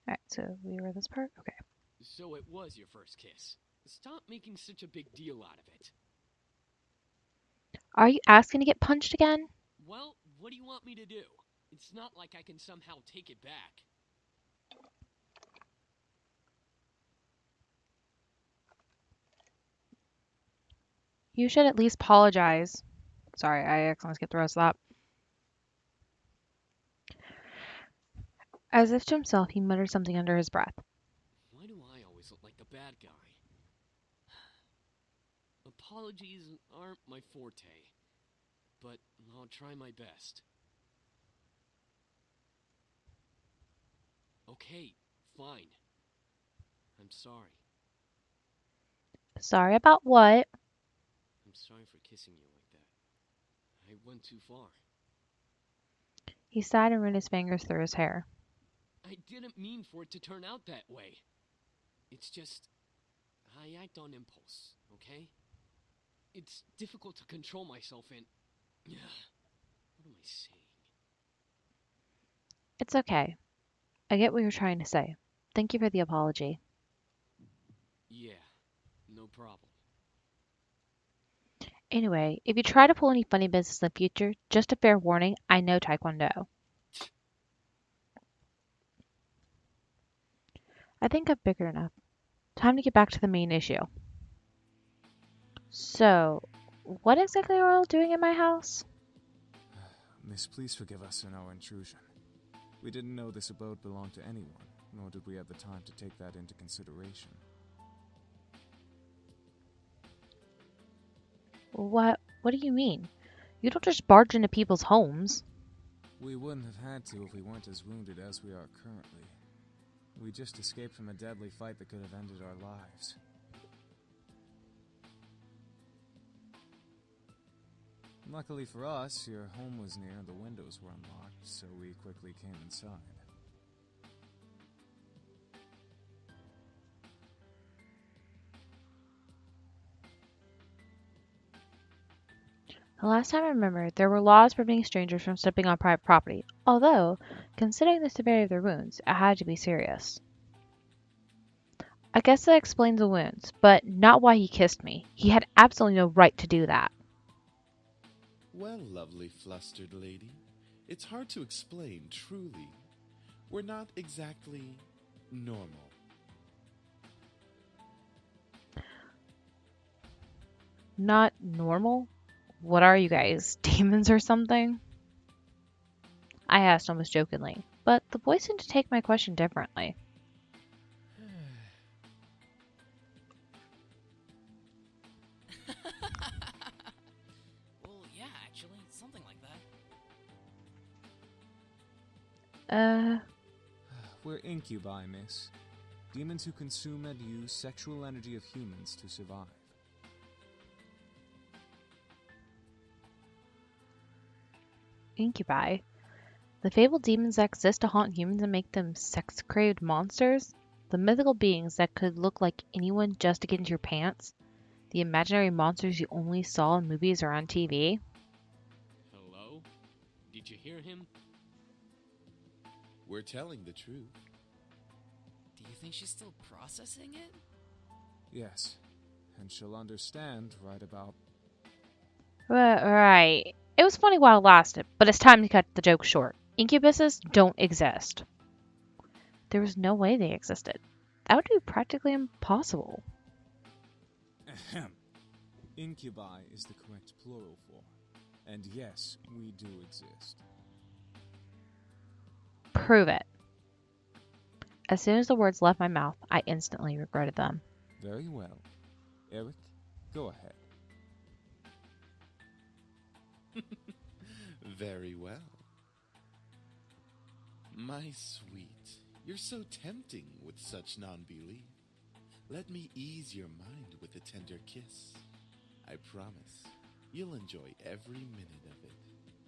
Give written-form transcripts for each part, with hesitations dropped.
Alright, so we read this part? Okay. So it was your first kiss. Stop making such a big deal out of it. Are you asking to get punched again? Well, what do you want me to do? It's not like I can somehow take it back. You should at least apologize. Sorry, I accidentally skipped the rest of that. As if to himself, he muttered something under his breath. Why do I always look like the bad guy? Apologies aren't my forte, but I'll try my best. Okay, fine. I'm sorry. Sorry about what? I'm sorry for kissing you like that. I went too far. He sighed and ran his fingers through his hair. I didn't mean for it to turn out that way. It's just, I act on impulse, okay? It's difficult to control myself and... What am I saying? It's okay. I get what you're trying to say. Thank you for the apology. Yeah, no problem. Anyway, if you try to pull any funny business in the future, just a fair warning, I know Taekwondo. I think I've bickered enough. Time to get back to the main issue. So, what exactly are you all doing in my house? Miss, please forgive us in our intrusion. We didn't know this abode belonged to anyone, nor did we have the time to take that into consideration. What do you mean? You don't just barge into people's homes. We wouldn't have had to if we weren't as wounded as we are currently. We just escaped from a deadly fight that could have ended our lives. Luckily for us, your home was near and the windows were unlocked, so we quickly came inside. The last time I remember, there were laws preventing strangers from stepping on private property, although, considering the severity of their wounds, it had to be serious. I guess that explains the wounds, but not why he kissed me. He had absolutely no right to do that. Well, lovely flustered lady, it's hard to explain, truly. We're not exactly normal. Not normal? What are you guys, demons or something? I asked almost jokingly, but the boy seemed to take my question differently. Well, yeah, actually, something like that. We're incubi, miss. Demons who consume and use sexual energy of humans to survive. Incubi? The fabled demons that exist to haunt humans and make them sex-craved monsters? The mythical beings that could look like anyone just to get into your pants? The imaginary monsters you only saw in movies or on TV? Hello? Did you hear him? We're telling the truth. Do you think she's still processing it? Yes, and she'll understand right about... Right. It was funny while it lasted, but it's time to cut the joke short. Incubuses don't exist. There was no way they existed. That would be practically impossible. Ahem. Incubi is the correct plural form. And yes, we do exist. Prove it. As soon as the words left my mouth, I instantly regretted them. Very well. Eric, go ahead. Very well. My sweet, you're so tempting with such non-belief. Let me ease your mind with a tender kiss. I promise you'll enjoy every minute of it,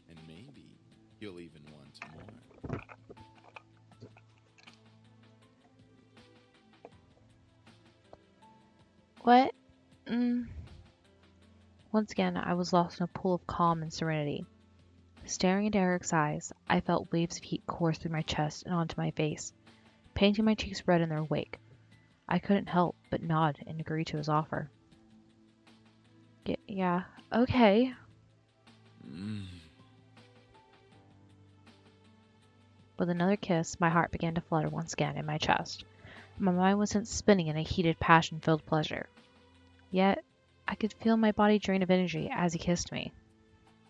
and maybe you'll even want more. What? Once again, I was lost in a pool of calm and serenity. Staring into Eric's eyes, I felt waves of heat course through my chest and onto my face. painting my cheeks red in their wake. I couldn't help but nod and agree to his offer. Yeah, okay. With another kiss, my heart began to flutter once again in my chest. My mind was spinning in a heated, passion-filled pleasure. Yet, I could feel my body drain of energy as he kissed me.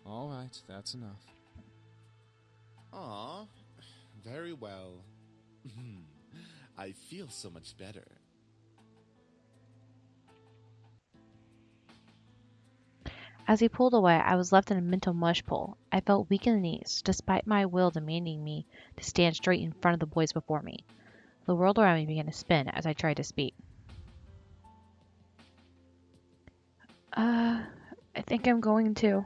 All right, that's enough. Aw, very well. I feel so much better. As he pulled away, I was left in a mental mush pool. I felt weak in the knees, despite my will demanding me to stand straight in front of the boys before me. The world around me began to spin as I tried to speak. I think I'm going to.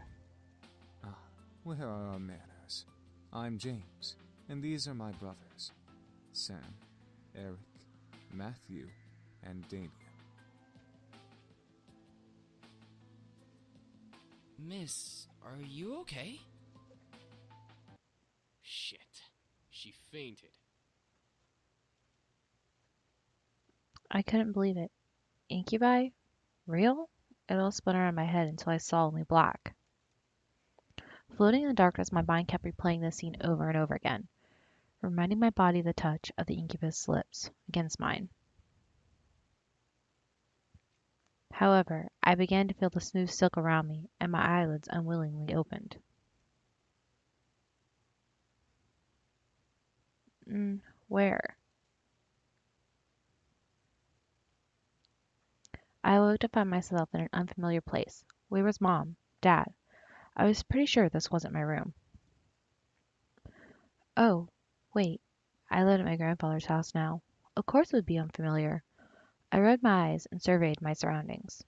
Where are our manners? I'm James, and these are my brothers, Sam, Eric, Matthew, and Damien. Miss, are you okay? Shit. She fainted. I couldn't believe it. Incubi? Real? It all spun around my head until I saw only black. Floating in the darkness, my mind kept replaying this scene over and over again, reminding my body of the touch of the incubus' lips against mine. However, I began to feel the smooth silk around me, and my eyelids unwillingly opened. Where? I looked to find myself in an unfamiliar place. Where was Mom? Dad? I was pretty sure this wasn't my room. Oh, wait. I lived at my grandfather's house now. Of course it would be unfamiliar. I rubbed my eyes and surveyed my surroundings.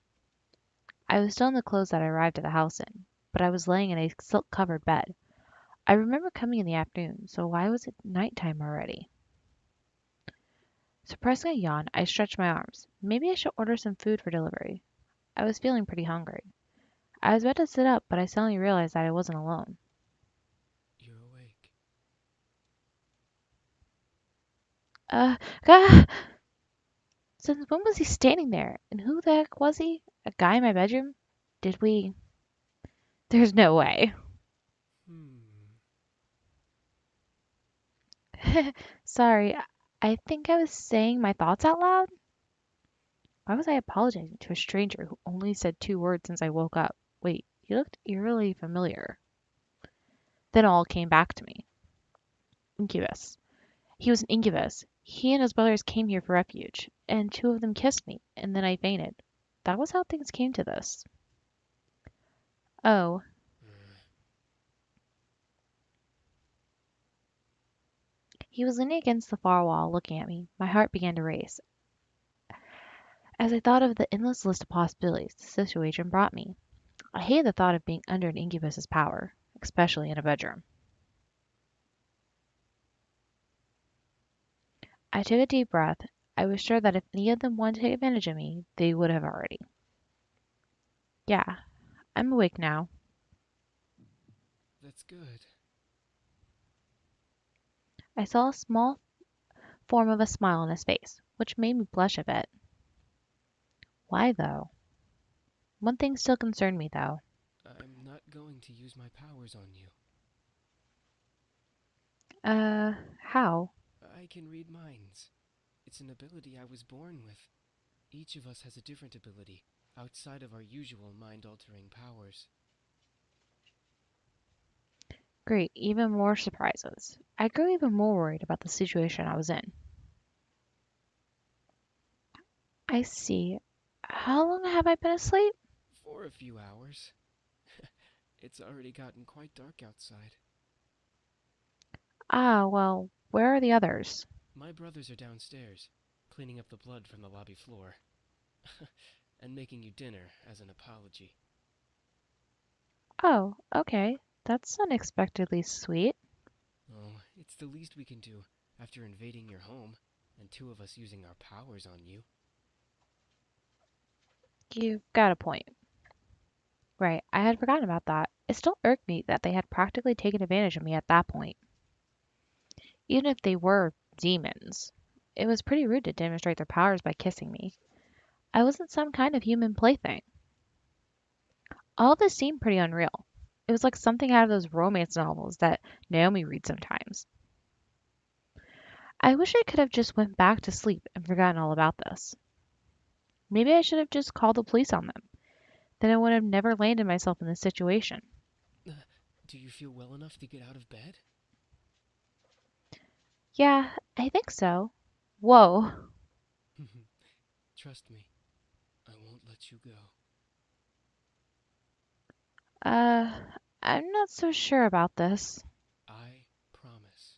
I was still in the clothes that I arrived at the house in, but I was laying in a silk-covered bed. I remember coming in the afternoon, so why was it nighttime already? Suppressing a yawn, I stretched my arms. Maybe I should order some food for delivery. I was feeling pretty hungry. I was about to sit up, but I suddenly realized that I wasn't alone. You're awake. Ah! Since when was he standing there? And who the heck was he? A guy in my bedroom? Did we... There's no way. Sorry, I think I was saying my thoughts out loud? Why was I apologizing to a stranger who only said 2 words since I woke up? Wait, he looked eerily familiar. Then all came back to me. Incubus. He was an incubus. He and his brothers came here for refuge, and 2 of them kissed me, and then I fainted. That was how things came to this. Oh. He was leaning against the far wall, looking at me. My heart began to race as I thought of the endless list of possibilities the situation brought me. I hated the thought of being under an incubus's power, especially in a bedroom. I took a deep breath. I was sure that if any of them wanted to take advantage of me, they would have already. Yeah, I'm awake now. That's good. I saw a small form of a smile on his face, which made me blush a bit. Why, though? One thing still concerned me, though. I'm not going to use my powers on you. How? I can read minds. It's an ability I was born with. Each of us has a different ability, outside of our usual mind-altering powers. Great, even more surprises. I grew even more worried about the situation I was in. I see. How long have I been asleep? For a few hours. It's already gotten quite dark outside. Ah, well, where are the others? My brothers are downstairs, cleaning up the blood from the lobby floor. And making you dinner as an apology. Oh, okay. That's unexpectedly sweet. Oh, it's the least we can do after invading your home, and 2 of us using our powers on you. You've got a point. Right, I had forgotten about that. It still irked me that they had practically taken advantage of me at that point. Even if they were demons. it was pretty rude to demonstrate their powers by kissing me. I wasn't some kind of human plaything. All of this seemed pretty unreal. It was like something out of those romance novels that Naomi reads sometimes. I wish I could have just went back to sleep and forgotten all about this. Maybe I should have just called the police on them. Then I would have never landed myself in this situation. Do you feel well enough to get out of bed? Yeah, I think so. Whoa. Trust me, I won't let you go. I'm not so sure about this. I promise.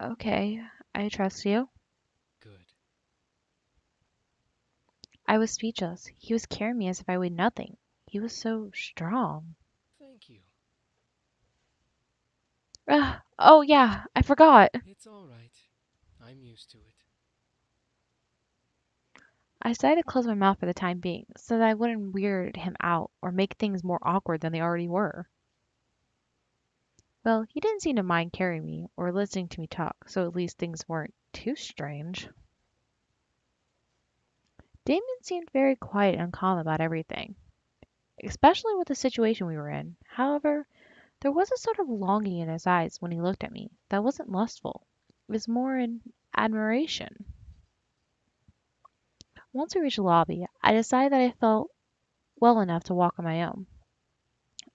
Okay. I trust you. Good. I was speechless. He was carrying me as if I weighed nothing. He was so strong. Thank you. Oh yeah, I forgot. It's all right. I'm used to it. I decided to close my mouth for the time being, so that I wouldn't weird him out or make things more awkward than they already were. Well, he didn't seem to mind carrying me or listening to me talk, so at least things weren't too strange. Damon seemed very quiet and calm about everything, especially with the situation we were in. However, there was a sort of longing in his eyes when he looked at me that wasn't lustful. It was more in admiration. Once we reached the lobby, I decided that I felt well enough to walk on my own.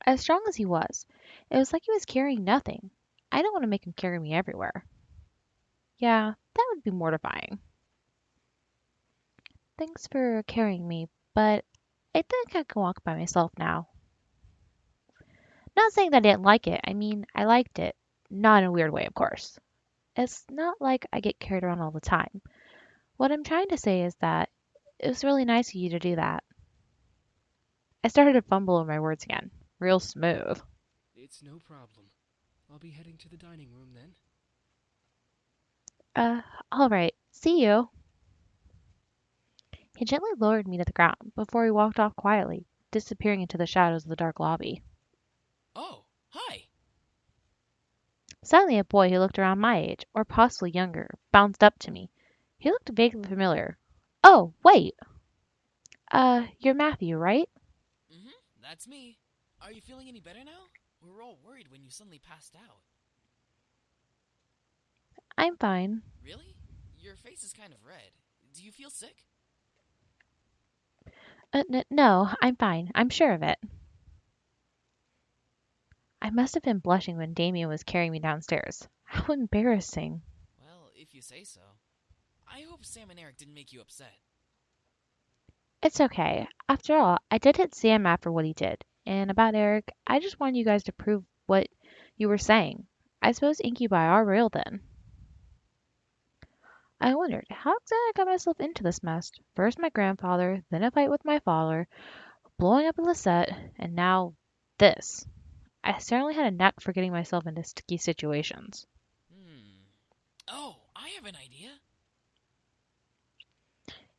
As strong as he was, it was like he was carrying nothing. I didn't want to make him carry me everywhere. Yeah, that would be mortifying. Thanks for carrying me, but I think I can walk by myself now. Not saying that I didn't like it. I mean, I liked it. Not in a weird way, of course. It's not like I get carried around all the time. What I'm trying to say is that it was really nice of you to do that. I started to fumble over my words again. Real smooth. It's no problem. I'll be heading to the dining room then. Alright. See you. He gently lowered me to the ground before he walked off quietly, disappearing into the shadows of the dark lobby. Oh, hi. Suddenly a boy who looked around my age, or possibly younger, bounced up to me. He looked vaguely familiar. Oh, wait! You're Matthew, right? That's me. Are you feeling any better now? We were all worried when you suddenly passed out. I'm fine. Really? Your face is kind of red. Do you feel sick? No, I'm fine. I'm sure of it. I must have been blushing when Damien was carrying me downstairs. How embarrassing. Well, if you say so. I hope Sam and Eric didn't make you upset. It's okay. After all, I did hit Sam after what he did. And about Eric, I just wanted you guys to prove what you were saying. I suppose incubi are real then. I wondered how exactly I got myself into this mess. First my grandfather, then a fight with my father, blowing up a Lisette, and now this. I certainly had a knack for getting myself into sticky situations. Oh, I have an idea.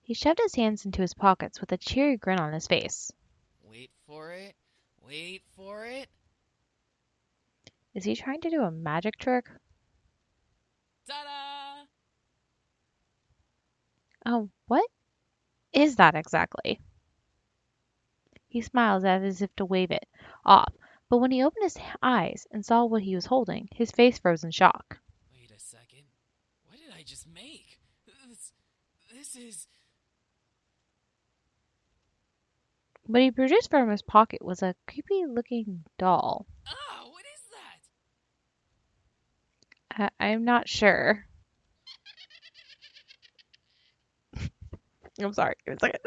He shoved his hands into his pockets with a cheery grin on his face. Wait for it. Wait for it. Is he trying to do a magic trick? Ta-da! Oh, what is that exactly? He smiled as if to wave it off, but when he opened his eyes and saw what he was holding, his face froze in shock. Wait a second. What did I just make? This is... What he produced from his pocket was a creepy-looking doll. Ah, what is that? I'm not sure. I'm sorry. Give me a second.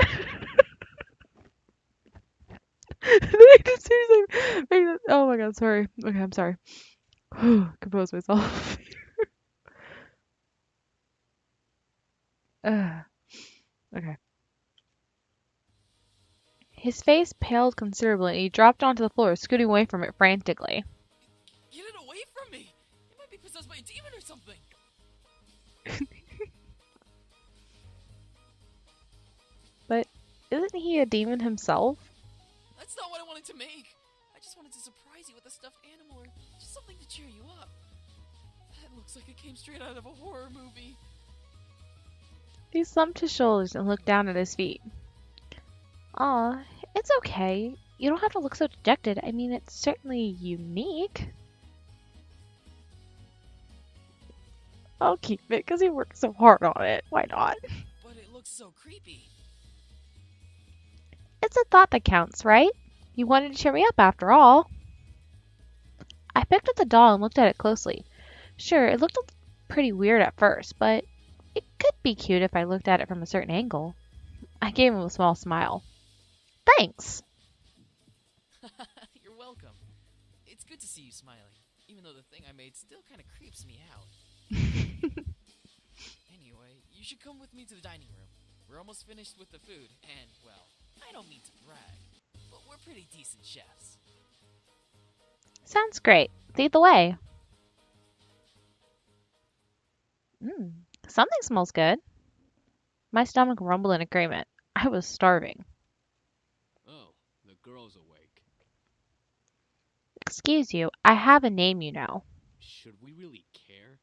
I just seriously make that. Oh my god, sorry. Okay, I'm sorry. Compose myself. Okay. His face paled considerably and he dropped onto the floor, scooting away from it frantically. Get it away from me! It might be possessed by a demon or something! But isn't he a demon himself? That's not what I wanted to make! I just wanted to surprise you with a stuffed animal or just something to cheer you up. That looks looks like it came straight out of a horror movie. He slumped his shoulders and looked down at his feet. Aw, it's okay. You don't have to look so dejected. I mean, it's certainly unique. I'll keep it because he worked so hard on it. Why not? But it looks so creepy. It's a thought that counts, right? You wanted to cheer me up after all. I picked up the doll and looked at it closely. Sure, it looked pretty weird at first, but it could be cute if I looked at it from a certain angle. I gave him a small smile. Thanks. You're welcome. It's good to see you smiling, even though the thing I made still kind of creeps me out. Anyway, you should come with me to the dining room. We're almost finished with the food, and, well, I don't mean to brag, but we're pretty decent chefs. Sounds great. Lead the way. Something smells good. My stomach rumbled in agreement. I was starving. Oh, the girl's awake. Excuse you, I have a name, you know. Should we really care?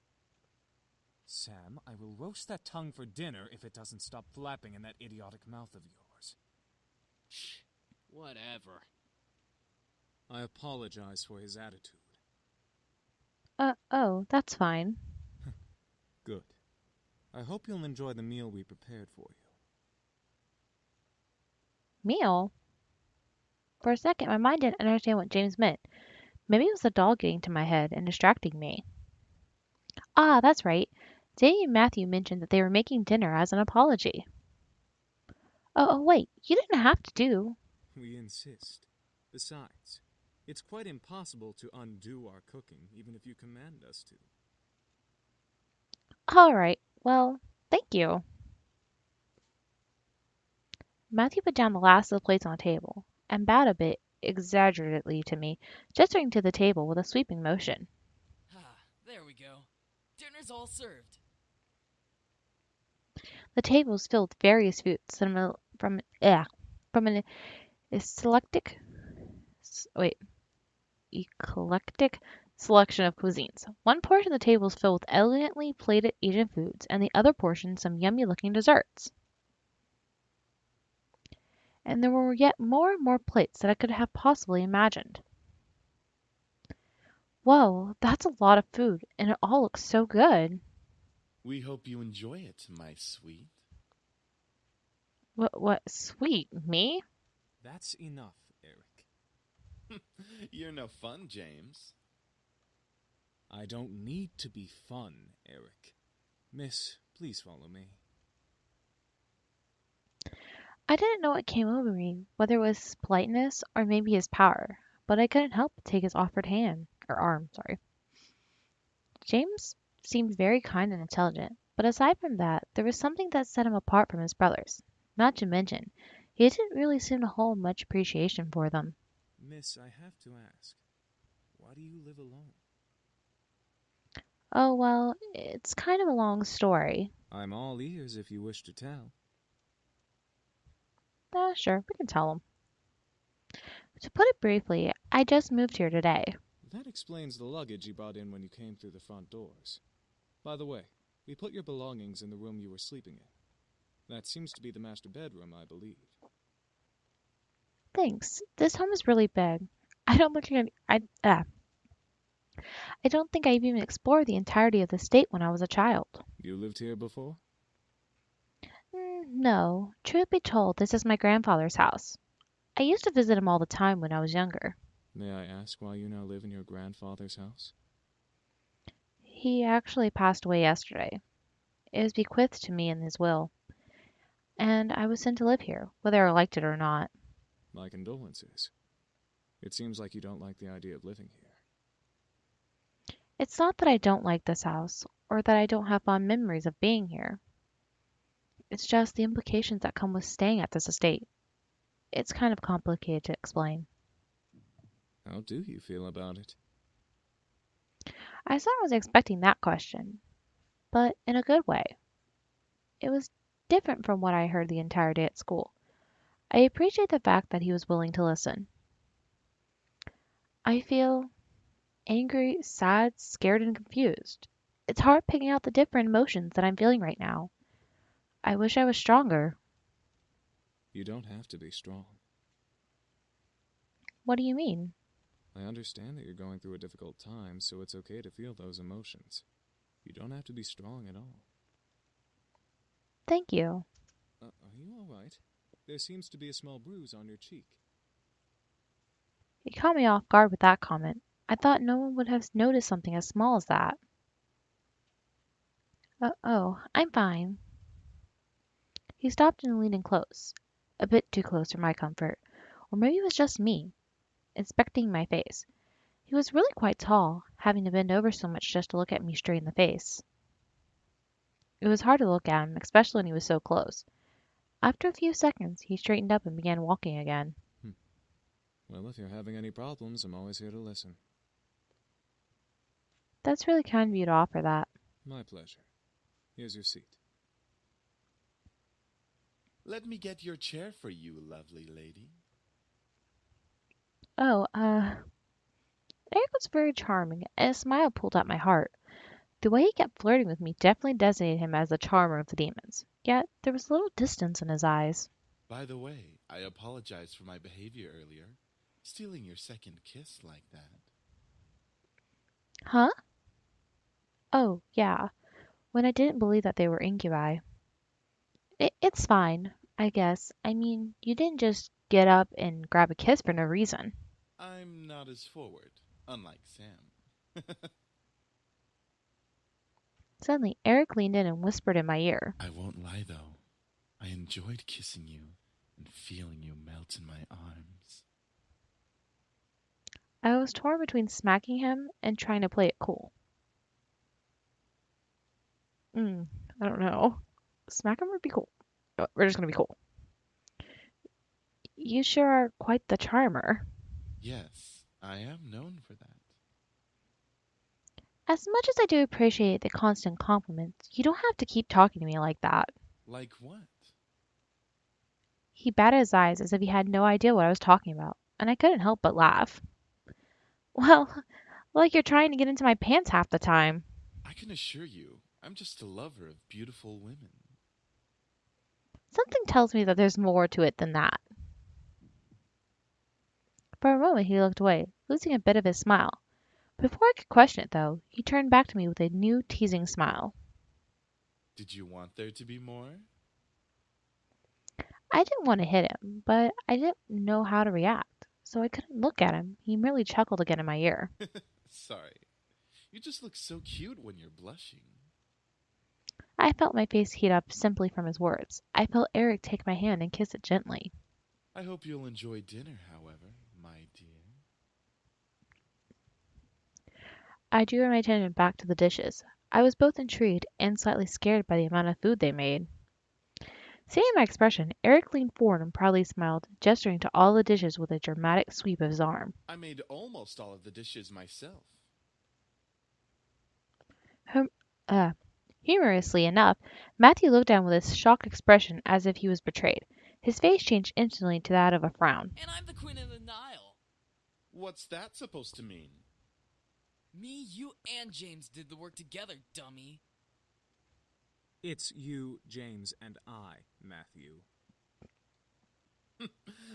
Sam, I will roast that tongue for dinner if it doesn't stop flapping in that idiotic mouth of yours. Shh. Whatever. I apologize for his attitude. Oh, that's fine. Good. I hope you'll enjoy the meal we prepared for you. Meal? For a second, my mind didn't understand what James meant. Maybe it was the doll getting to my head and distracting me. Ah, that's right. Danny and Matthew mentioned that they were making dinner as an apology. Oh, wait, you didn't have to do. We insist. Besides, it's quite impossible to undo our cooking, even if you command us to. All right, well, thank you. Matthew put down the last of the plates on the table and bowed a bit exaggeratedly to me, gesturing to the table with a sweeping motion. There we go. Dinner's all served. The table was filled with various foods from an eclectic selection of cuisines. One portion of the table was filled with elegantly plated Asian foods, and the other portion some yummy-looking desserts. And there were yet more and more plates than I could have possibly imagined. Whoa, that's a lot of food, and it all looks so good. We hope you enjoy it, my sweet. What, sweet, me? That's enough, Eric. You're no fun, James. I don't need to be fun, Eric. Miss, please follow me. I didn't know what came over me, whether it was politeness or maybe his power, but I couldn't help but take his offered arm. James seemed very kind and intelligent, but aside from that, there was something that set him apart from his brothers. Not to mention, he didn't really seem to hold much appreciation for them. Miss, I have to ask, why do you live alone? Oh, well, it's kind of a long story. I'm all ears if you wish to tell. Sure, we can tell him. To put it briefly, I just moved here today. That explains the luggage you brought in when you came through the front doors. By the way, we put your belongings in the room you were sleeping in. That seems to be the master bedroom, I believe. Thanks. This home is really big. I don't think I even explored the entirety of the state when I was a child. You lived here before? No. Truth be told, this is my grandfather's house. I used to visit him all the time when I was younger. May I ask why you now live in your grandfather's house? He actually passed away yesterday. It was bequeathed to me in his will, and I was sent to live here, whether I liked it or not. My condolences. It seems like you don't like the idea of living here. It's not that I don't like this house, or that I don't have fond memories of being here. It's just the implications that come with staying at this estate. It's kind of complicated to explain. How do you feel about it? I sort of was expecting that question, but in a good way. It was different from what I heard the entire day at school. I appreciate the fact that he was willing to listen. I feel angry, sad, scared, and confused. It's hard picking out the different emotions that I'm feeling right now. I wish I was stronger. You don't have to be strong. What do you mean? I understand that you're going through a difficult time, so it's okay to feel those emotions. You don't have to be strong at all. Thank you. Are you all right? There seems to be a small bruise on your cheek. You caught me off guard with that comment. I thought no one would have noticed something as small as that. Oh, I'm fine. He stopped and leaned in close. A bit too close for my comfort. Or maybe it was just me, inspecting my face. He was really quite tall, having to bend over so much just to look at me straight in the face. It was hard to look at him, especially when he was so close. After a few seconds, he straightened up and began walking again. Well, if you're having any problems, I'm always here to listen. That's really kind of you to offer that. My pleasure. Here's your seat. Let me get your chair for you, lovely lady. Oh, Eric was very charming, and a smile pulled at my heart. The way he kept flirting with me definitely designated him as the charmer of the demons. Yet, there was a little distance in his eyes. By the way, I apologize for my behavior earlier. Stealing your second kiss like that. Huh? Oh, yeah. When I didn't believe that they were incubi. It's fine, I guess. I mean, you didn't just get up and grab a kiss for no reason. I'm not as forward, unlike Sam. Suddenly, Eric leaned in and whispered in my ear. I won't lie, though. I enjoyed kissing you and feeling you melt in my arms. I was torn between smacking him and trying to play it cool. I don't know. Smack him would be cool. We're just gonna be cool. You sure are quite the charmer. Yes, I am known for that. As much as I do appreciate the constant compliments, you don't have to keep talking to me like that. Like what? He batted his eyes as if he had no idea what I was talking about, and I couldn't help but laugh. Well, like you're trying to get into my pants half the time. I can assure you, I'm just a lover of beautiful women. Something tells me that there's more to it than that. For a moment he looked away, losing a bit of his smile. Before I could question it, though, he turned back to me with a new teasing smile. Did you want there to be more? I didn't want to hit him, but I didn't know how to react, so I couldn't look at him. He merely chuckled again in my ear. Sorry. You just look so cute when you're blushing. I felt my face heat up simply from his words. I felt Eric take my hand and kiss it gently. I hope you'll enjoy dinner, however, my dear. I drew my attention back to the dishes. I was both intrigued and slightly scared by the amount of food they made. Seeing my expression, Eric leaned forward and proudly smiled, gesturing to all the dishes with a dramatic sweep of his arm. I made almost all of the dishes myself. Humorously enough, Matthew looked down with a shocked expression as if he was betrayed. His face changed instantly to that of a frown. And I'm the Queen of the Nile. What's that supposed to mean? Me, you, and James did the work together, dummy. It's you, James, and I, Matthew.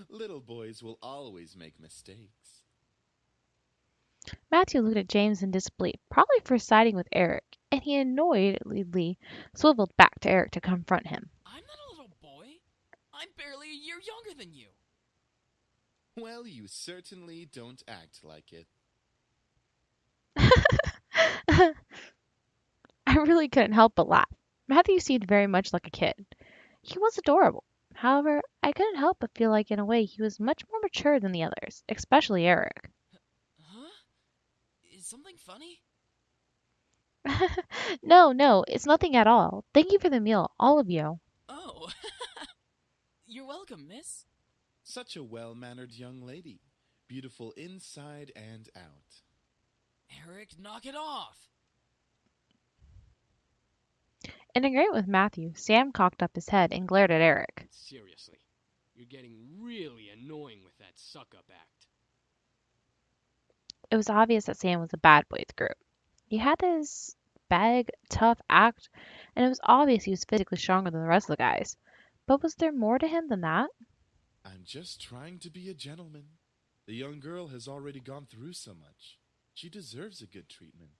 Little boys will always make mistakes. Matthew looked at James in disbelief, probably for siding with Eric, and he annoyedly swiveled back to Eric to confront him. I'm not a little boy. I'm barely a year younger than you. Well, you certainly don't act like it. I really couldn't help but laugh. Matthew seemed very much like a kid. He was adorable. However, I couldn't help but feel like in a way he was much more mature than the others, especially Eric. Huh? Is something funny? No, it's nothing at all. Thank you for the meal, all of you. Oh. You're welcome, miss. Such a well-mannered young lady. Beautiful inside and out. Eric, knock it off. In agreement with Matthew, Sam cocked up his head and glared at Eric. Seriously, you're getting really annoying with that suck-up act. It was obvious that Sam was the bad boy of the group. He had his big, tough act, and it was obvious he was physically stronger than the rest of the guys. But was there more to him than that? I'm just trying to be a gentleman. The young girl has already gone through so much. She deserves a good treatment.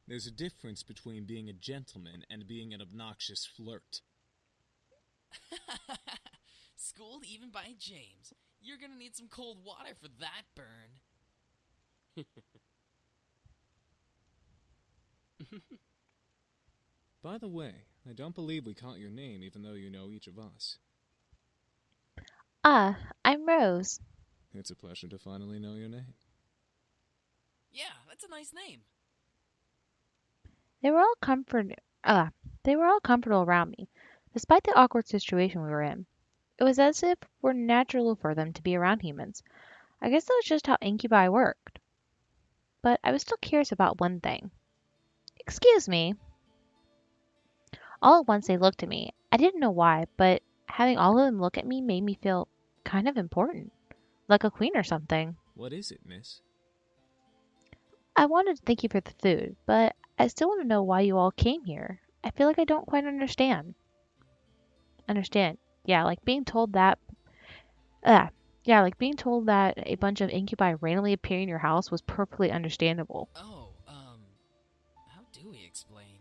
There's a difference between being a gentleman and being an obnoxious flirt. Schooled even by James. You're gonna need some cold water for that burn. By the way, I don't believe we caught your name even though you know each of us. I'm Rose. It's a pleasure to finally know your name. Yeah, that's a nice name. They were all comfortable around me, despite the awkward situation we were in. It was as if it were natural for them to be around humans. I guess that was just how incubi worked. But I was still curious about one thing. Excuse me. All at once they looked at me. I didn't know why, but having all of them look at me made me feel kind of important, like a queen or something. What is it, miss? I wanted to thank you for the food, but I still want to know why you all came here. I feel like I don't quite understand. Understand? Yeah, like being told that. Like being told that a bunch of incubi randomly appear in your house was perfectly understandable. Oh, how do we explain?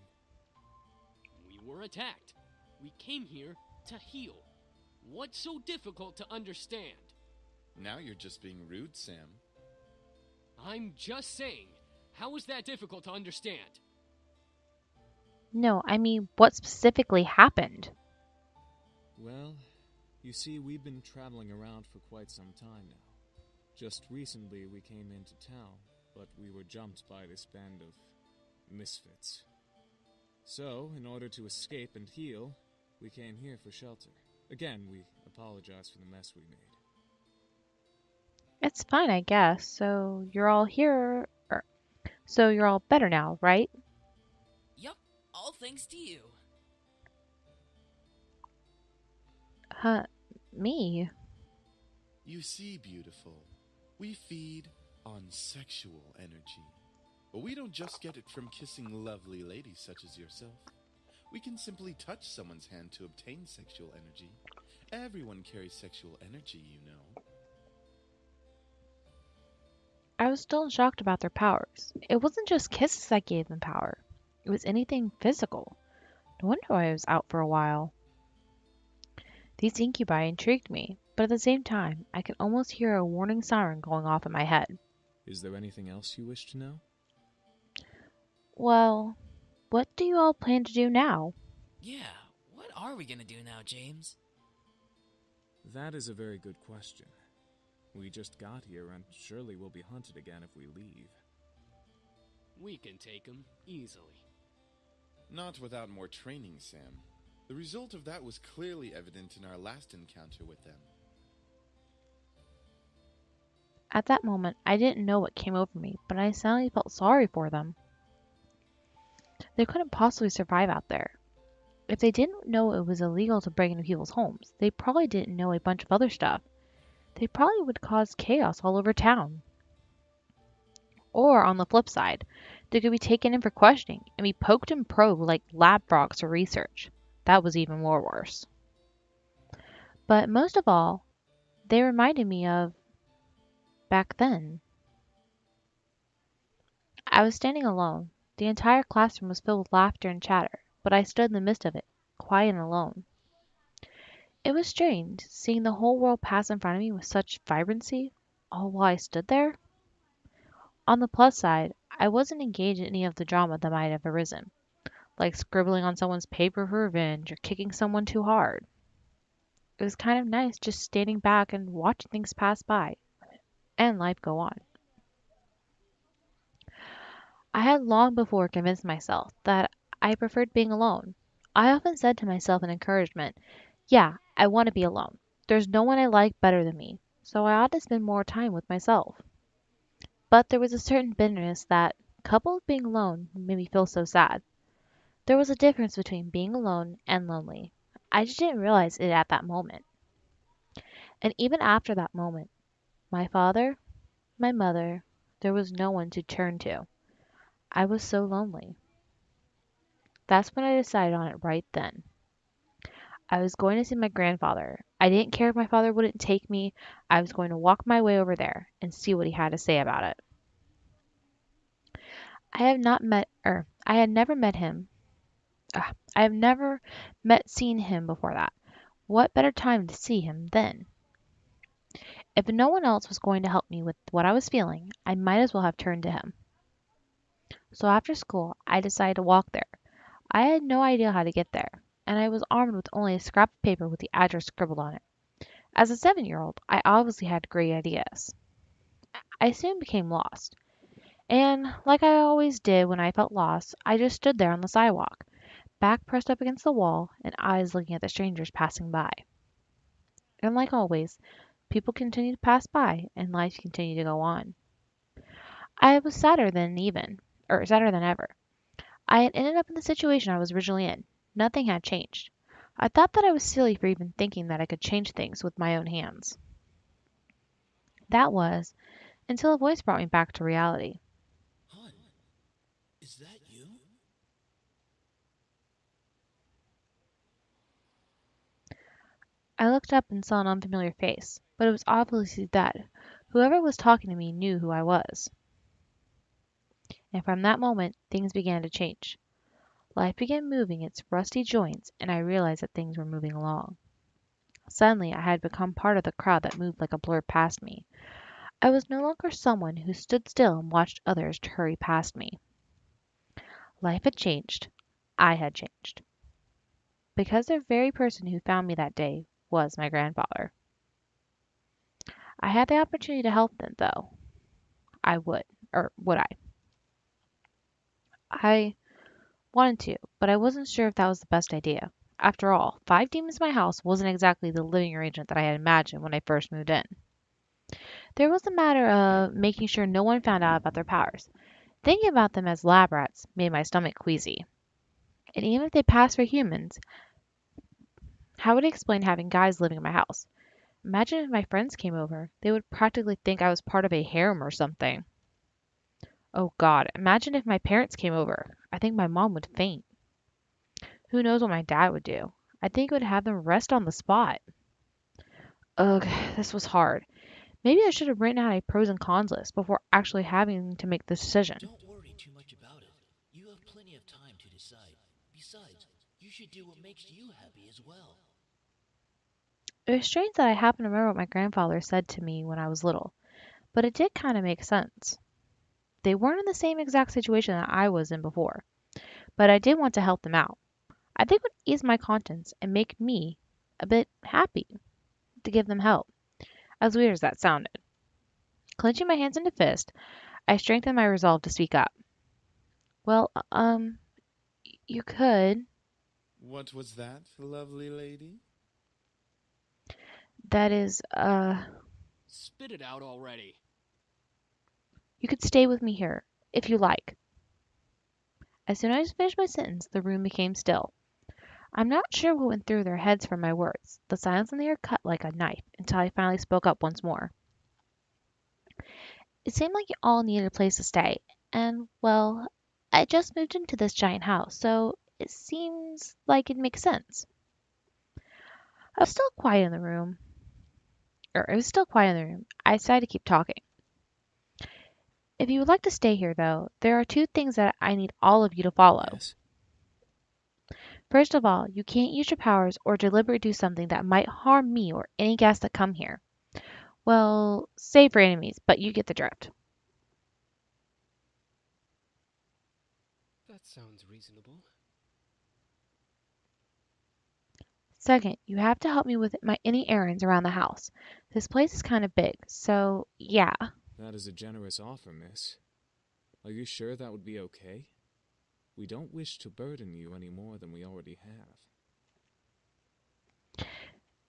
We were attacked. We came here to heal. What's so difficult to understand? Now you're just being rude, Sam. I'm just saying, how is that difficult to understand? No, I mean, what specifically happened? Well, you see, we've been traveling around for quite some time now. Just recently we came into town, but we were jumped by this band of misfits. So, in order to escape and heal, we came here for shelter. Again, we apologize for the mess we made. It's fine, I guess. So you're all here. So you're all better now, right? Yup, all thanks to you. Me? You see, beautiful, we feed on sexual energy. But we don't just get it from kissing lovely ladies such as yourself. We can simply touch someone's hand to obtain sexual energy. Everyone carries sexual energy, you know. I was still shocked about their powers. It wasn't just kisses that gave them power. It was anything physical. No wonder I was out for a while. These incubi intrigued me, but at the same time, I could almost hear a warning siren going off in my head. Is there anything else you wish to know? Well, what do you all plan to do now? Yeah, what are we gonna do now, James? That is a very good question. We just got here, and surely we'll be hunted again if we leave. We can take him easily. Not without more training, Sam. The result of that was clearly evident in our last encounter with them. At that moment, I didn't know what came over me, but I suddenly felt sorry for them. They couldn't possibly survive out there. If they didn't know it was illegal to break into people's homes, they probably didn't know a bunch of other stuff. They probably would cause chaos all over town. Or, on the flip side, they could be taken in for questioning and be poked and probed like lab frogs for research. That was even more worse. But most of all, they reminded me of back then. I was standing alone. The entire classroom was filled with laughter and chatter, but I stood in the midst of it, quiet and alone. It was strange, seeing the whole world pass in front of me with such vibrancy, all while I stood there. On the plus side, I wasn't engaged in any of the drama that might have arisen, like scribbling on someone's paper for revenge or kicking someone too hard. It was kind of nice just standing back and watching things pass by, and life go on. I had long before convinced myself that I preferred being alone. I often said to myself in encouragement, yeah, I want to be alone. There's no one I like better than me, so I ought to spend more time with myself. But there was a certain bitterness that, coupled with being alone, made me feel so sad. There was a difference between being alone and lonely. I just didn't realize it at that moment. And even after that moment, my father, my mother, there was no one to turn to. I was so lonely. That's when I decided on it right then. I was going to see my grandfather. I didn't care if my father wouldn't take me. I was going to walk my way over there and see what he had to say about it. I had never met him. I have never seen him before that. What better time to see him then? If no one else was going to help me with what I was feeling, I might as well have turned to him. So after school, I decided to walk there. I had no idea how to get there, and I was armed with only a scrap of paper with the address scribbled on it. As a 7-year-old, I obviously had great ideas. I soon became lost, and like I always did when I felt lost, I just stood there on the sidewalk, back pressed up against the wall and eyes looking at the strangers passing by. And like always, people continued to pass by and life continued to go on. I was sadder than ever. I had ended up in the situation I was originally in. Nothing had changed. I thought that I was silly for even thinking that I could change things with my own hands. That was until a voice brought me back to reality. Hun, is that you? I looked up and saw an unfamiliar face, but it was obviously that whoever was talking to me knew who I was. And from that moment, things began to change. Life began moving its rusty joints, and I realized that things were moving along. Suddenly, I had become part of the crowd that moved like a blur past me. I was no longer someone who stood still and watched others hurry past me. Life had changed. I had changed. Because the very person who found me that day was my grandfather. I had the opportunity to help them, though. I would. Or would I? I wanted to, but I wasn't sure if that was the best idea. After all, 5 demons in my house wasn't exactly the living arrangement that I had imagined when I first moved in. There was the matter of making sure no one found out about their powers. Thinking about them as lab rats made my stomach queasy. And even if they passed for humans, how would I explain having guys living in my house? Imagine if my friends came over. They would practically think I was part of a harem or something. Oh God, imagine if my parents came over. I think my mom would faint. Who knows what my dad would do? I think it would have them rest on the spot. Ugh, this was hard. Maybe I should have written out a pros and cons list before actually having to make this decision. Don't worry too much about it. You have plenty of time to decide. Besides, you should do what makes you happy as well. It was strange that I happened to remember what my grandfather said to me when I was little, but it did kind of make sense. They weren't in the same exact situation that I was in before, but I did want to help them out. I think it would ease my conscience and make me a bit happy to give them help, as weird as that sounded. Clenching my hands into fist, I strengthened my resolve to speak up. Well, you could. What was that, lovely lady? That is, Spit it out already. you could stay with me here, if you like. As soon as I finished my sentence, the room became still. I'm not sure what went through their heads for my words. The silence in the air cut like a knife until I finally spoke up once more. It seemed like you all needed a place to stay, and, well, I just moved into this giant house, so it seems like it makes sense. I was still quiet in the room. It was still quiet in the room. I decided to keep talking. If you would like to stay here, though, there are 2 things that I need all of you to follow. Yes. First of all, you can't use your powers or deliberately do something that might harm me or any guests that come here. Well, save for enemies, but you get the drift. That sounds reasonable. Second, you have to help me with any errands around the house. This place is kind of big, so yeah. That is a generous offer, miss. Are you sure that would be okay? We don't wish to burden you any more than we already have.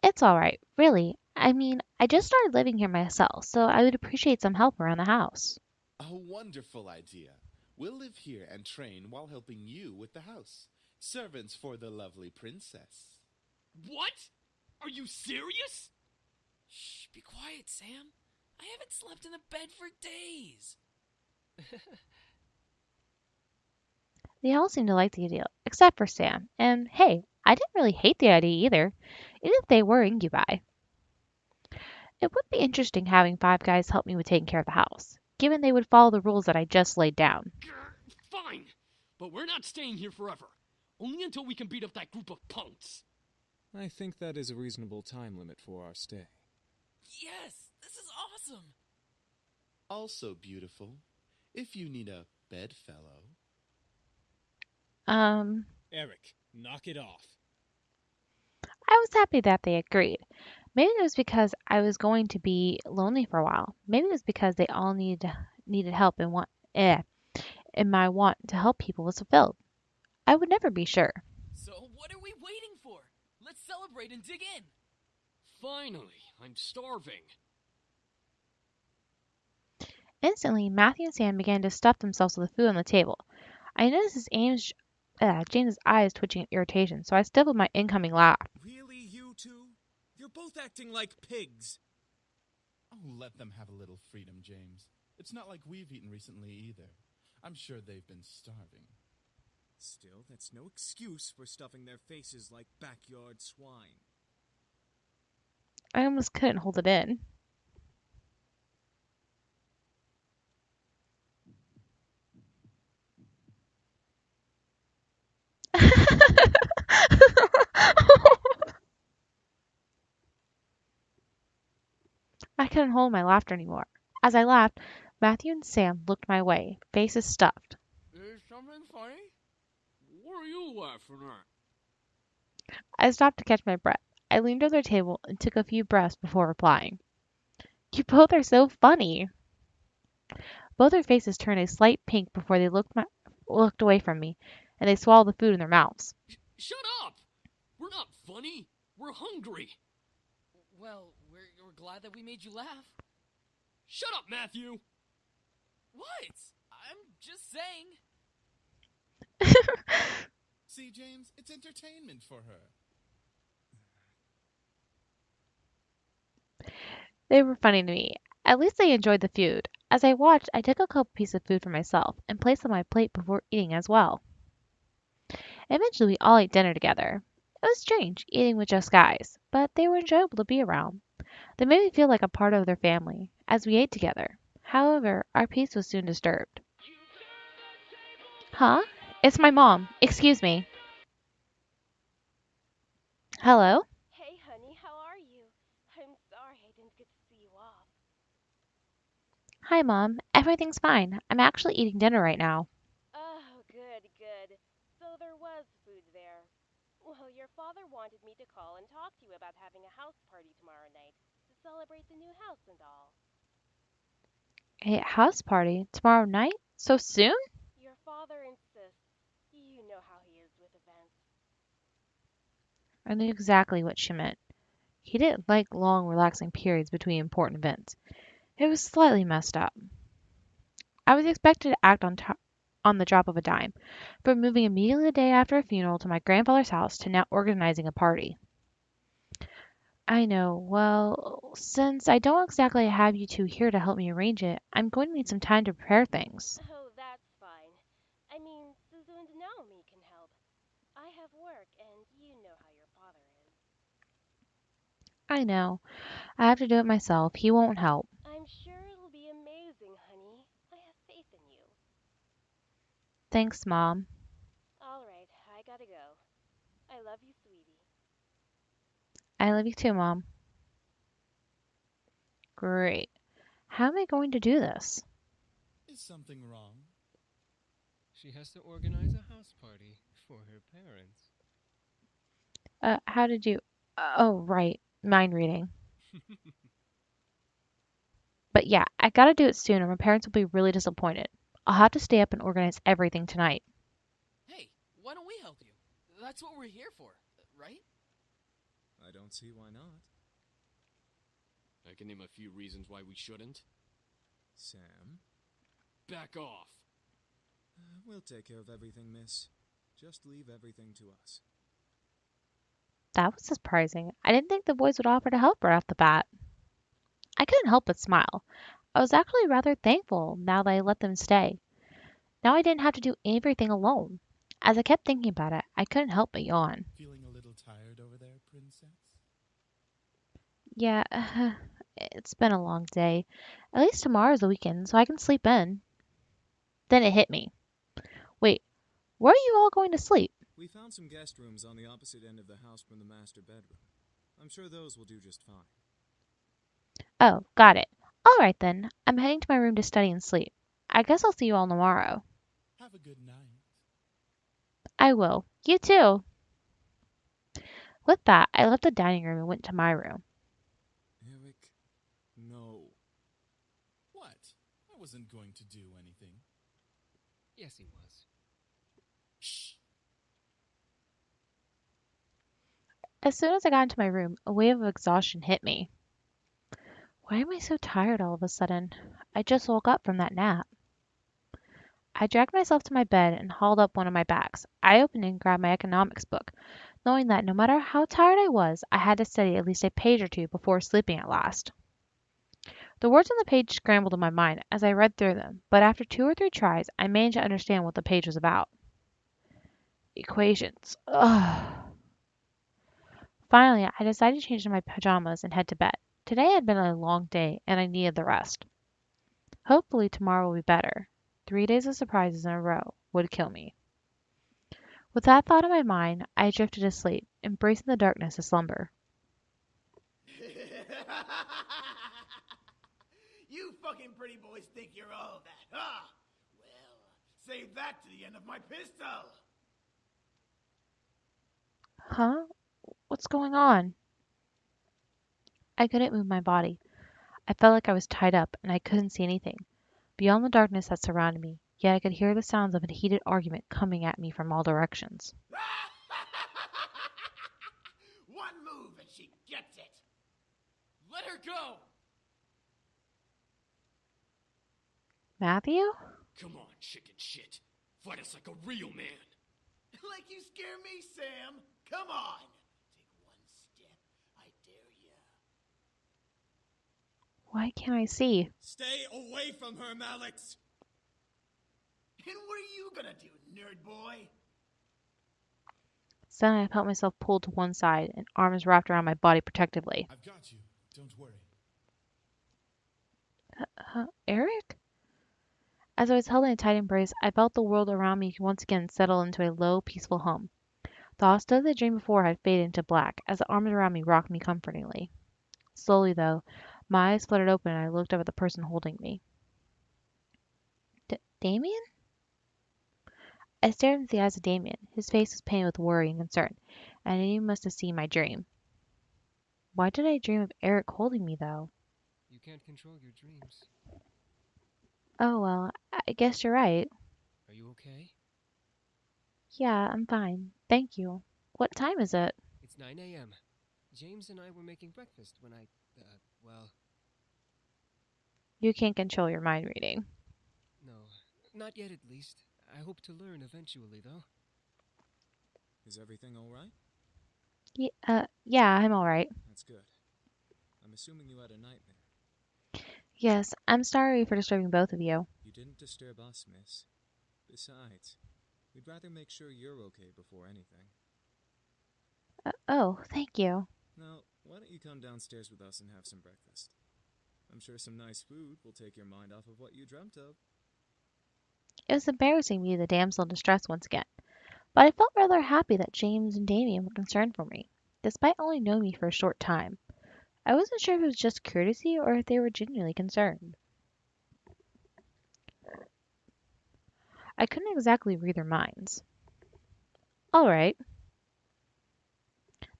It's alright, really. I mean, I just started living here myself, so I would appreciate some help around the house. A wonderful idea. We'll live here and train while helping you with the house. Servants for the lovely princess. What? Are you serious? Shh, be quiet, Sam. I haven't slept in a bed for days. They all seemed to like the deal, except for Sam. And hey, I didn't really hate the idea either, even if they were incubi. It would be interesting having 5 guys help me with taking care of the house, given they would follow the rules that I just laid down. Grr, fine, but we're not staying here forever. Only until we can beat up that group of punks. I think that is a reasonable time limit for our stay. Yes, this is awesome. Also beautiful, if you need a bedfellow. Eric, knock it off. I was happy that they agreed. Maybe it was because I was going to be lonely for a while. Maybe it was because they all needed help and my want to help people was fulfilled. I would never be sure. So what are we waiting for? Let's celebrate and dig in. Finally, I'm starving. Instantly, Matthew and Sam began to stuff themselves with the food on the table. I noticed James's eyes twitching in irritation, so I stifled my incoming laugh. Really, you two? You're both acting like pigs. Oh, let them have a little freedom, James. It's not like we've eaten recently either. I'm sure they've been starving. Still, that's no excuse for stuffing their faces like backyard swine. I almost couldn't hold it in. I couldn't hold my laughter anymore. As I laughed, Matthew and Sam looked my way, faces stuffed. Is something funny? What are you laughing at? I stopped to catch my breath. I leaned over their table and took a few breaths before replying. You both are so funny. Both their faces turned a slight pink before they looked away from me, and they swallowed the food in their mouths. Shut up! We're not funny. We're hungry. Well, we're glad that we made you laugh. Shut up, Matthew! What? I'm just saying. See, James, it's entertainment for her. They were funny to me. At least they enjoyed the food. As I watched, I took a couple pieces of food for myself and placed on my plate before eating as well. Eventually, we all ate dinner together. It was strange, eating with just guys, but they were enjoyable to be around. They made me feel like a part of their family as we ate together. However, our peace was soon disturbed. Huh? It's my mom. Excuse me. Hello? Hey, honey, how are you? I'm sorry I didn't get to see you off. Hi, Mom. Everything's fine. I'm actually eating dinner right now. Oh, good, good. So there was food there. Well, your father wanted me to call and talk to you about having a house party tomorrow night to celebrate the new house and all. A house party? Tomorrow night? So soon? Your father insists. You know how he is with events. I knew exactly what she meant. He didn't like long, relaxing periods between important events. It was slightly messed up. I was expected to act on the drop of a dime, from moving immediately the day after a funeral to my grandfather's house to now organizing a party. I know. Well, since I don't exactly have you two here to help me arrange it, I'm going to need some time to prepare things. Oh, that's fine. I mean, Suzu and Naomi can help. I have work, and you know how your father is. I know. I have to do it myself. He won't help. I'm sure it'll be amazing, honey. I have faith in you. Thanks, Mom. All right, I gotta go. I love you, sweetie. I love you too, Mom. Great. How am I going to do this? Is something wrong? She has to organize a house party for her parents. How did you... Oh, right. Mind reading. But yeah, I gotta do it soon or my parents will be really disappointed. I'll have to stay up and organize everything tonight. Hey, why don't we help you? That's what we're here for, right? I don't see why not. I can name a few reasons why we shouldn't. Sam? Back off. We'll take care of everything, miss. Just leave everything to us. That was surprising. I didn't think the boys would offer to help right off the bat. I couldn't help but smile. I was actually rather thankful now that I let them stay. Now I didn't have to do everything alone. As I kept thinking about it, I couldn't help but yawn. Feeling a little tired over there, princess? Yeah, it's been a long day. At least tomorrow's the weekend, so I can sleep in. Then it hit me. Wait, where are you all going to sleep? We found some guest rooms on the opposite end of the house from the master bedroom. I'm sure those will do just fine. Oh, got it. All right then. I'm heading to my room to study and sleep. I guess I'll see you all tomorrow. Have a good night. I will. You too. With that, I left the dining room and went to my room. Eric, no. What? I wasn't going to do anything. Yes, he was. Shh. As soon as I got into my room, a wave of exhaustion hit me. Why am I so tired all of a sudden? I just woke up from that nap. I dragged myself to my bed and hauled up one of my bags. I opened and grabbed my economics book, knowing that no matter how tired I was, I had to study at least a page or two before sleeping at last. The words on the page scrambled in my mind as I read through them, but after 2 or 3 tries, I managed to understand what the page was about. Equations. Ugh. Finally, I decided to change into my pajamas and head to bed. Today had been a long day, and I needed the rest. Hopefully tomorrow will be better. 3 days of surprises in a row would kill me. With that thought in my mind, I drifted asleep, embracing the darkness of slumber. You fucking pretty boys think you're all that, huh? Well, save that to the end of my pistol. Huh? What's going on? I couldn't move my body. I felt like I was tied up, and I couldn't see anything beyond the darkness that surrounded me, yet I could hear the sounds of a heated argument coming at me from all directions. One move and she gets it. Let her go! Matthew? Come on, chicken shit. Fight us like a real man. Like you scare me, Sam. Come on. Take one step. I dare ya. Why can't I see? Stay away from her, Malix! And what are you gonna do, nerd boy? Suddenly I felt myself pulled to one side and arms wrapped around my body protectively. I've got you. Don't worry. Eric? As I was held in a tight embrace, I felt the world around me once again settle into a low, peaceful hum. The hostility of the dream before had faded into black as the arms around me rocked me comfortingly. Slowly, though, my eyes fluttered open and I looked up at the person holding me. Damien? I stared into the eyes of Damien. His face was painted with worry and concern, and I knew he must have seen my dream. Why did I dream of Eric holding me, though? You can't control your dreams. Oh, well, I guess you're right. Are you okay? Yeah, I'm fine. Thank you. What time is it? It's 9 a.m. James and I were making breakfast when well... You can't control your mind reading. No, not yet at least. I hope to learn eventually, though. Is everything alright? Yeah, I'm alright. That's good. I'm assuming you had a nightmare. Yes, I'm sorry for disturbing both of you. You didn't disturb us, miss. Besides, we'd rather make sure you're okay before anything. Oh, thank you. Now, why don't you come downstairs with us and have some breakfast? I'm sure some nice food will take your mind off of what you dreamt of. It was embarrassing to be the damsel in distress once again, but I felt rather happy that James and Damien were concerned for me, despite only knowing me for a short time. I wasn't sure if it was just courtesy or if they were genuinely concerned. I couldn't exactly read their minds. All right.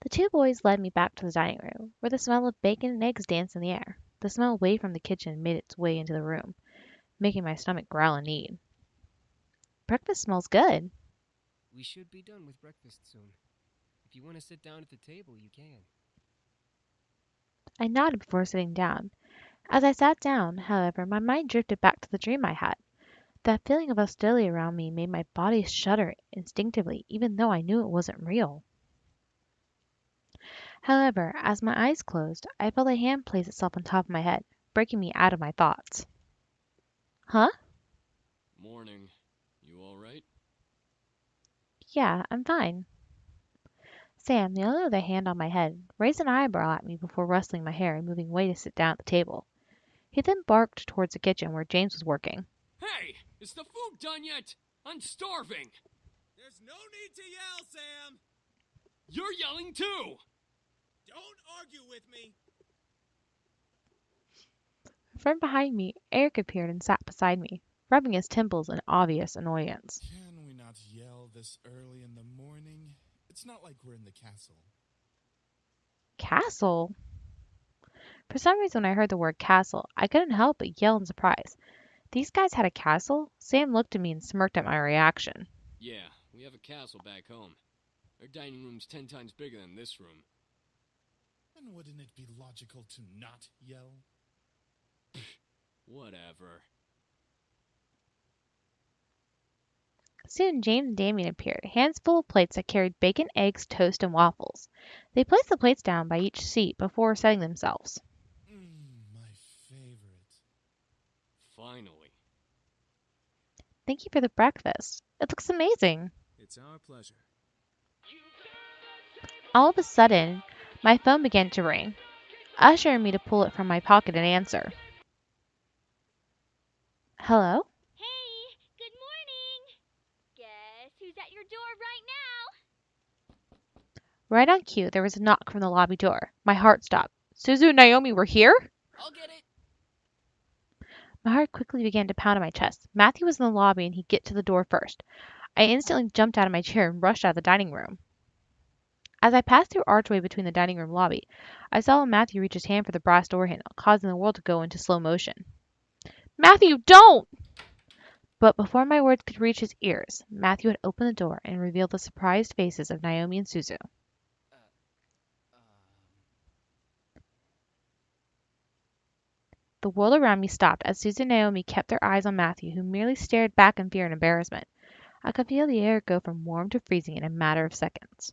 The 2 boys led me back to the dining room, where the smell of bacon and eggs danced in the air. The smell away from the kitchen made its way into the room, making my stomach growl in need. Breakfast smells good. We should be done with breakfast soon. If you want to sit down at the table, you can. I nodded before sitting down. As I sat down, however, my mind drifted back to the dream I had. That feeling of hostility around me made my body shudder instinctively, even though I knew it wasn't real. However, as my eyes closed, I felt a hand place itself on top of my head, breaking me out of my thoughts. Huh? Morning. You alright? Yeah, I'm fine. Sam, the other hand on my head, raised an eyebrow at me before rustling my hair and moving away to sit down at the table. He then barked towards the kitchen where James was working. Hey! Is the food done yet? I'm starving! There's no need to yell, Sam! You're yelling too! Don't argue with me! From behind me, Eric appeared and sat beside me, rubbing his temples in obvious annoyance. Can we not yell this early in the morning? It's not like we're in the castle. Castle? For some reason, when I heard the word castle, I couldn't help but yell in surprise. These guys had a castle? Sam looked at me and smirked at my reaction. Yeah, we have a castle back home. Our dining room's 10 times bigger than this room. And wouldn't it be logical to not yell? Whatever. Soon James and Damien appeared, hands full of plates that carried bacon, eggs, toast, and waffles. They placed the plates down by each seat before setting themselves. My favorite. Finally. Thank you for the breakfast. It looks amazing. It's our pleasure. All of a sudden, my phone began to ring, ushering me to pull it from my pocket and answer. Hello? Hey, good morning. Guess who's at your door right now? Right on cue, there was a knock from the lobby door. My heart stopped. Suzu and Naomi were here? I'll get it. My heart quickly began to pound in my chest. Matthew was in the lobby and he'd get to the door first. I instantly jumped out of my chair and rushed out of the dining room. As I passed through archway between the dining room lobby, I saw Matthew reach his hand for the brass door handle, causing the world to go into slow motion. Matthew, don't! But before my words could reach his ears, Matthew had opened the door and revealed the surprised faces of Naomi and Suzu. The world around me stopped as Suzu and Naomi kept their eyes on Matthew, who merely stared back in fear and embarrassment. I could feel the air go from warm to freezing in a matter of seconds.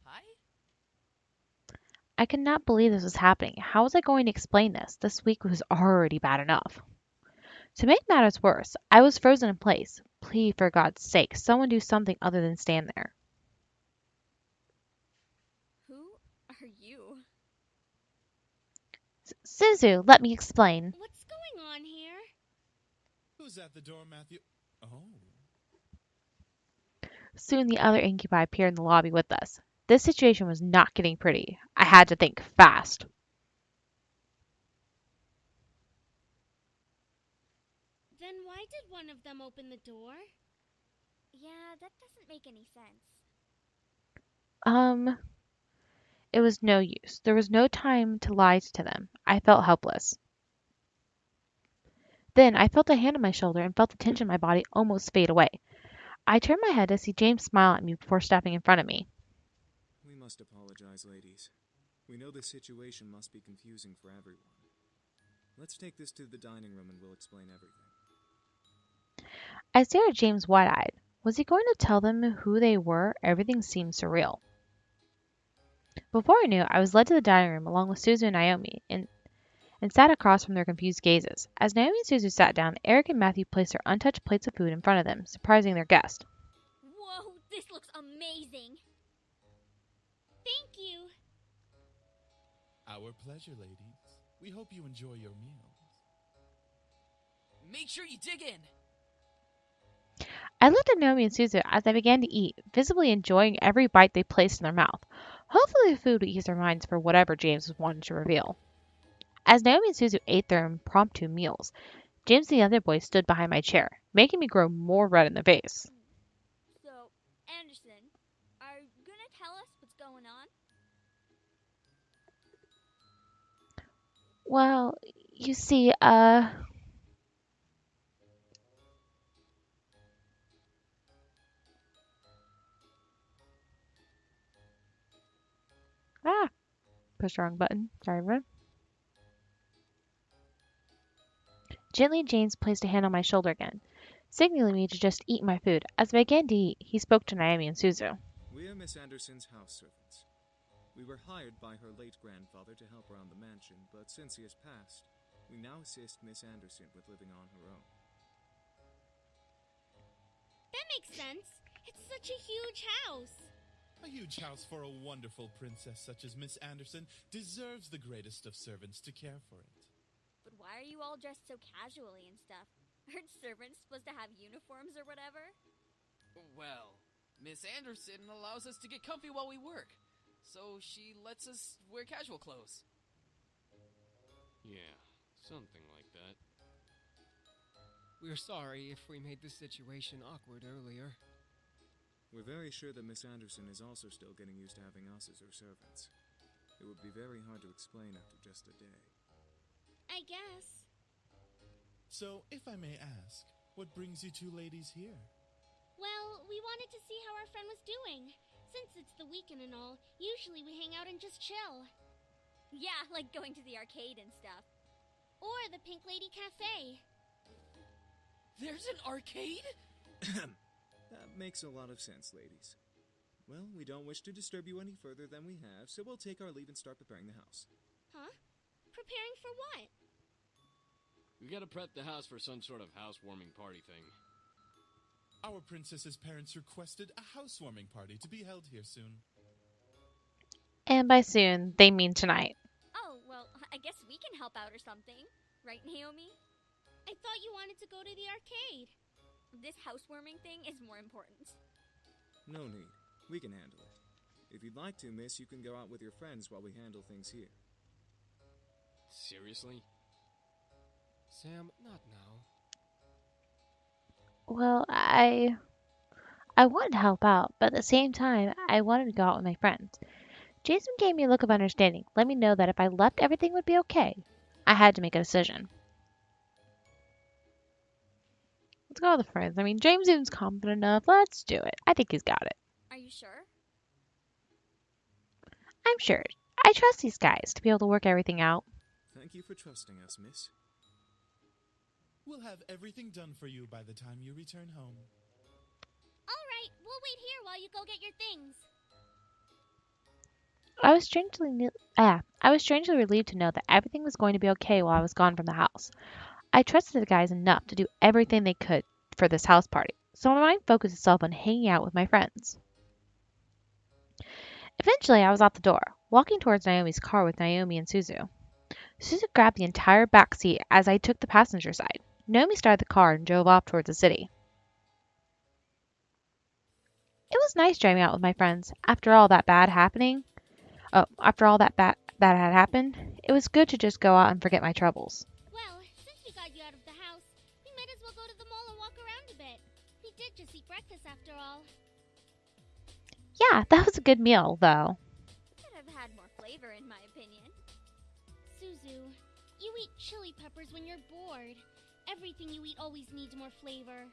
Hi? I could not believe this was happening. How was I going to explain this? This week was already bad enough. To make matters worse, I was frozen in place. Please, for God's sake, someone do something other than stand there. Who are you? Suzu, let me explain. What's going on here? Who's at the door, Matthew? Oh. Soon the other incubi appeared in the lobby with us. This situation was not getting pretty. I had to think fast. Then why did one of them open the door? Yeah, that doesn't make any sense. It was no use. There was no time to lie to them. I felt helpless. Then I felt a hand on my shoulder and felt the tension in my body almost fade away. I turned my head to see James smile at me before stepping in front of me. We must apologize, ladies. We know this situation must be confusing for everyone. Let's take this to the dining room and we'll explain everything. I stared at James wide-eyed. Was he going to tell them who they were? Everything seemed surreal. Before I knew, I was led to the dining room along with Suzu and Naomi and sat across from their confused gazes. As Naomi and Suzu sat down, Eric and Matthew placed their untouched plates of food in front of them, surprising their guest. Whoa, this looks amazing. Thank you. Our pleasure, ladies. We hope you enjoy your meals. Make sure you dig in. I looked at Naomi and Suzu as they began to eat, visibly enjoying every bite they placed in their mouth. Hopefully the food would ease their minds for whatever James wanted to reveal. As Naomi and Suzu ate their impromptu meals, James and the other boy stood behind my chair, making me grow more red in the face. So, Anderson, are you gonna tell us what's going on? Well, you see, pushed the wrong button. Sorry, everyone. Gently, James placed a hand on my shoulder again, signaling me to just eat my food. As I began to eat, he spoke to Naomi and Suzu. We are Miss Anderson's house servants. We were hired by her late grandfather to help around the mansion, but since he has passed, we now assist Miss Anderson with living on her own. sense. It's such a huge house. A huge house for a wonderful princess such as Miss Anderson deserves the greatest of servants to care for it. But why are you all dressed so casually and stuff? Aren't servants supposed to have uniforms or whatever? Well, Miss Anderson allows us to get comfy while we work, so she lets us wear casual clothes. Yeah, something like that. We're sorry if we made the situation awkward earlier. We're very sure that Miss Anderson is also still getting used to having us as her servants. It would be very hard to explain after just a day. I guess. So, if I may ask, what brings you two ladies here? Well, we wanted to see how our friend was doing. Since it's the weekend and all, usually we hang out and just chill. Yeah, like going to the arcade and stuff. Or the Pink Lady Cafe. There's an arcade? That makes a lot of sense, ladies. Well, we don't wish to disturb you any further than we have, so we'll take our leave and start preparing the house. Huh? Preparing for what? We gotta prep the house for some sort of housewarming party thing. Our princess's parents requested a housewarming party to be held here soon. And by soon, they mean tonight. Oh, well, I guess we can help out or something. Right, Naomi? I thought you wanted to go to the arcade. This housewarming thing is more important. No need. We can handle it. If you'd like to, miss, you can go out with your friends while we handle things here. Seriously? Sam, not now. Well, I wanted to help out, but at the same time, I wanted to go out with my friends. Jason gave me a look of understanding, let me know that if I left, everything would be okay. I had to make a decision. Let's go with the friends. I mean, James seems confident enough. Let's do it. I think he's got it. Are you sure? I'm sure. I trust these guys to be able to work everything out. Thank you for trusting us, miss. We'll have everything done for you by the time you return home. All right, we'll wait here while you go get your things. I was strangely relieved to know that everything was going to be okay while I was gone from the house. I trusted the guys enough to do everything they could for this house party, so my mind focused itself on hanging out with my friends. Eventually, I was out the door, walking towards Naomi's car with Naomi and Suzu. Suzu grabbed the entire back seat as I took the passenger side. Naomi started the car and drove off towards the city. It was nice driving out with my friends. After all that bad had happened, it was good to just go out and forget my troubles. Well, since we got you out of the house, we might as well go to the mall and walk around a bit. We did just eat breakfast after all. Yeah, that was a good meal, though. Could have had more flavor, in my opinion. Suzu, you eat chili peppers when you're bored. Everything you eat always needs more flavor.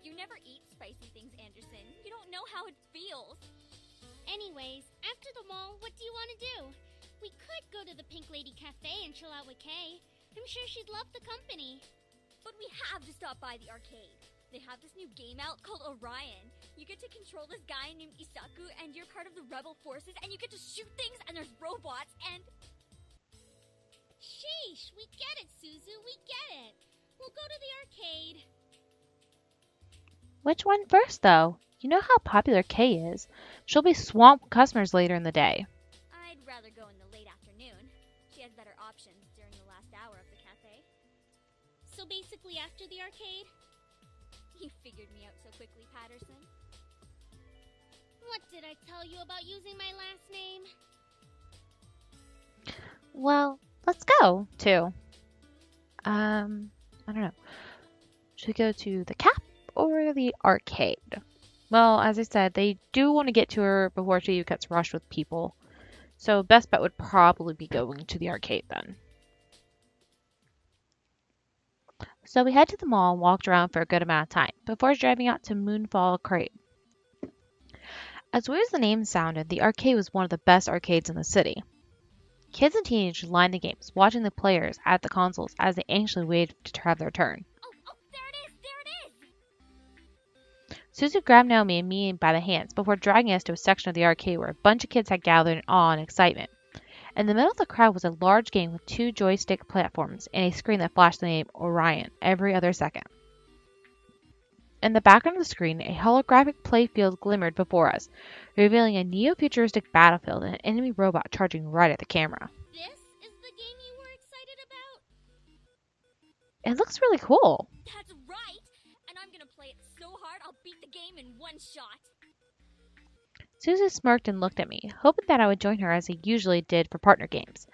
You never eat spicy things, Anderson. You don't know how it feels. Anyways, after the mall, what do you want to do? We could go to the Pink Lady Cafe and chill out with Kay. I'm sure she'd love the company. But we have to stop by the arcade. They have this new game out called Orion. You get to control this guy named Isaku, and you're part of the rebel forces, and you get to shoot things, and there's robots, and... Sheesh, we get it, Suzu, we get it. We'll go to the arcade. Which one first, though? You know how popular Kay is. She'll be swamped with customers later in the day. I'd rather go in the late afternoon. She has better options during the last hour of the cafe. So basically after the arcade? You figured me out so quickly, Patterson. What did I tell you about using my last name? Well, let's go, too. I don't know. Should we go to the Cap or the arcade? Well, as I said, they do want to get to her before she gets rushed with people. So best bet would probably be going to the arcade then. So we head to the mall and walked around for a good amount of time before driving out to Moonfall Arcade. As weird as the name sounded, the arcade was one of the best arcades in the city. Kids and teenagers lined the games, watching the players at the consoles as they anxiously waited to have their turn. Oh, there it is! Suzu grabbed Naomi and me by the hands before dragging us to a section of the arcade where a bunch of kids had gathered in awe and excitement. In the middle of the crowd was a large game with 2 joystick platforms and a screen that flashed the name Orion every other second. In the background of the screen, a holographic playfield glimmered before us, revealing a neo-futuristic battlefield and an enemy robot charging right at the camera. This is the game you were excited about? It looks really cool. That's right! And I'm gonna play it so hard I'll beat the game in one shot. Susie smirked and looked at me, hoping that I would join her as I usually did for partner games.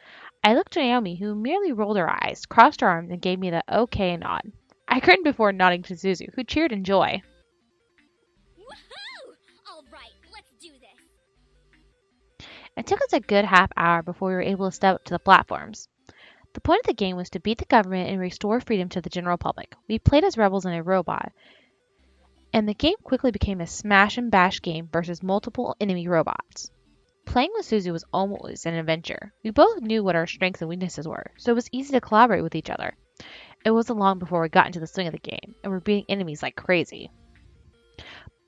I looked at Naomi, who merely rolled her eyes, crossed her arms, and gave me the okay nod. I grinned before nodding to Suzu, who cheered in joy. Woohoo! Alright, let's do this. It took us a good half hour before we were able to step up to the platforms. The point of the game was to beat the government and restore freedom to the general public. We played as rebels and a robot, and the game quickly became a smash and bash game versus multiple enemy robots. Playing with Suzu was always an adventure. We both knew what our strengths and weaknesses were, so it was easy to collaborate with each other. It wasn't long before we got into the swing of the game, and were beating enemies like crazy.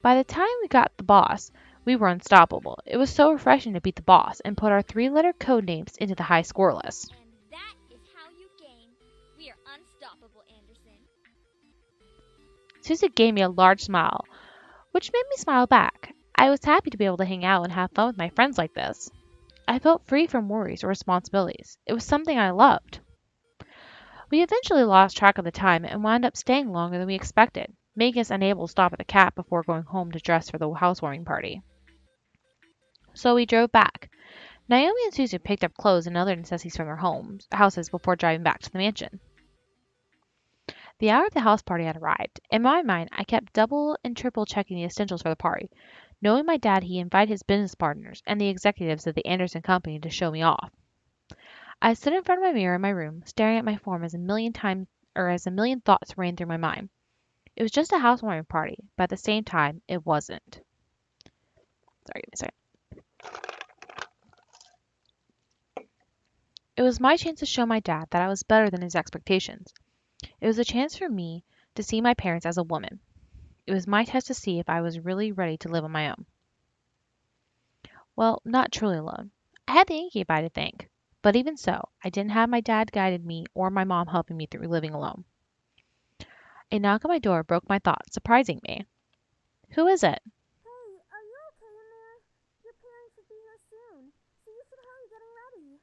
By the time we got the boss, we were unstoppable. It was so refreshing to beat the boss and put our 3-letter code names into the high score list. And that is how you game. We are unstoppable, Anderson. Susie gave me a large smile, which made me smile back. I was happy to be able to hang out and have fun with my friends like this. I felt free from worries or responsibilities. It was something I loved. We eventually lost track of the time and wound up staying longer than we expected, making us unable to stop at the cat before going home to dress for the housewarming party. So we drove back. Naomi and Susan picked up clothes and other necessities from their houses before driving back to the mansion. The hour of the house party had arrived. In my mind, I kept double and triple checking the essentials for the party. Knowing my dad, he invited his business partners and the executives of the Anderson Company to show me off. I stood in front of my mirror in my room, staring at my form as a million thoughts ran through my mind. It was just a housewarming party, but at the same time, it wasn't. Sorry, give me a second. It was my chance to show my dad that I was better than his expectations. It was a chance for me to see my parents as a woman. It was my test to see if I was really ready to live on my own. Well, not truly alone. I had the incubi to thank, but even so, I didn't have my dad guiding me or my mom helping me through living alone. A knock on my door broke my thoughts, surprising me. Who is it? Hey, are you okay in there? Your parents should be here soon, so you should hurry getting ready.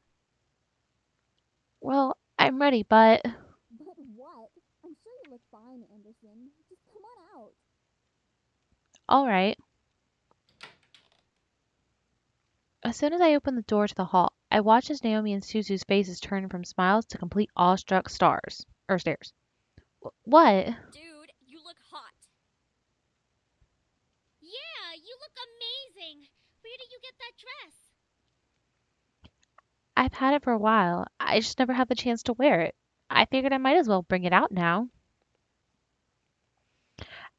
Well, I'm ready, but... But what? I'm sure you look fine, Anderson. Just come on out. All right. As soon as I opened the door to the hall, I watched as Naomi and Suzu's faces turned from smiles to complete awestruck stares. What? Dude, you look hot. Yeah, you look amazing. Where did you get that dress? I've had it for a while. I just never had the chance to wear it. I figured I might as well bring it out now.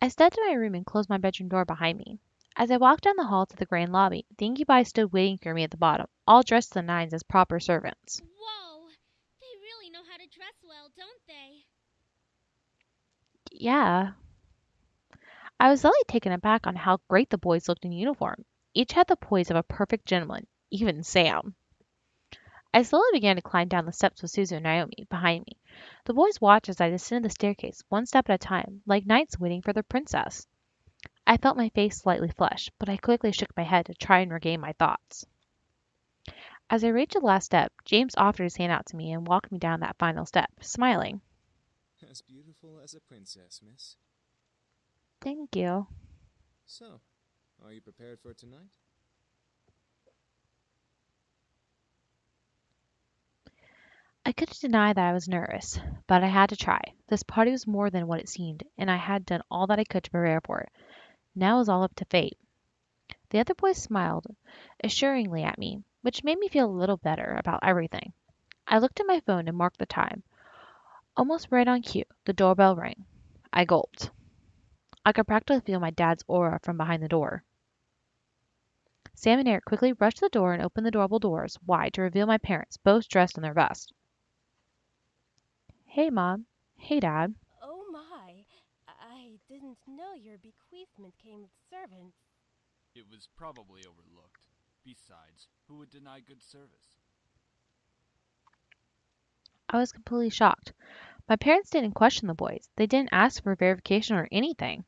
I stepped to my room and closed my bedroom door behind me. As I walked down the hall to the grand lobby, the incubi stood waiting for me at the bottom, all dressed to the nines as proper servants. Whoa, they really know how to dress well, don't they? Yeah. I was slightly taken aback on how great the boys looked in uniform. Each had the poise of a perfect gentleman, even Sam. I slowly began to climb down the steps with Susan and Naomi behind me. The boys watched as I descended the staircase, one step at a time, like knights waiting for their princess. I felt my face slightly flush, but I quickly shook my head to try and regain my thoughts. As I reached the last step, James offered his hand out to me and walked me down that final step, smiling. As beautiful as a princess, miss. Thank you. So, are you prepared for tonight? I couldn't deny that I was nervous, but I had to try. This party was more than what it seemed, and I had done all that I could to prepare for it. Now it was all up to fate. The other boys smiled assuringly at me, which made me feel a little better about everything. I looked at my phone and marked the time. Almost right on cue, the doorbell rang. I gulped. I could practically feel my dad's aura from behind the door. Sam and Eric quickly rushed to the door and opened the double doors wide to reveal my parents, both dressed in their best. Hey, Mom. Hey, Dad. Oh my, I didn't know your bequeathment came with servants. It was probably overlooked. Besides, who would deny good service? I was completely shocked. My parents didn't question the boys. They didn't ask for verification or anything.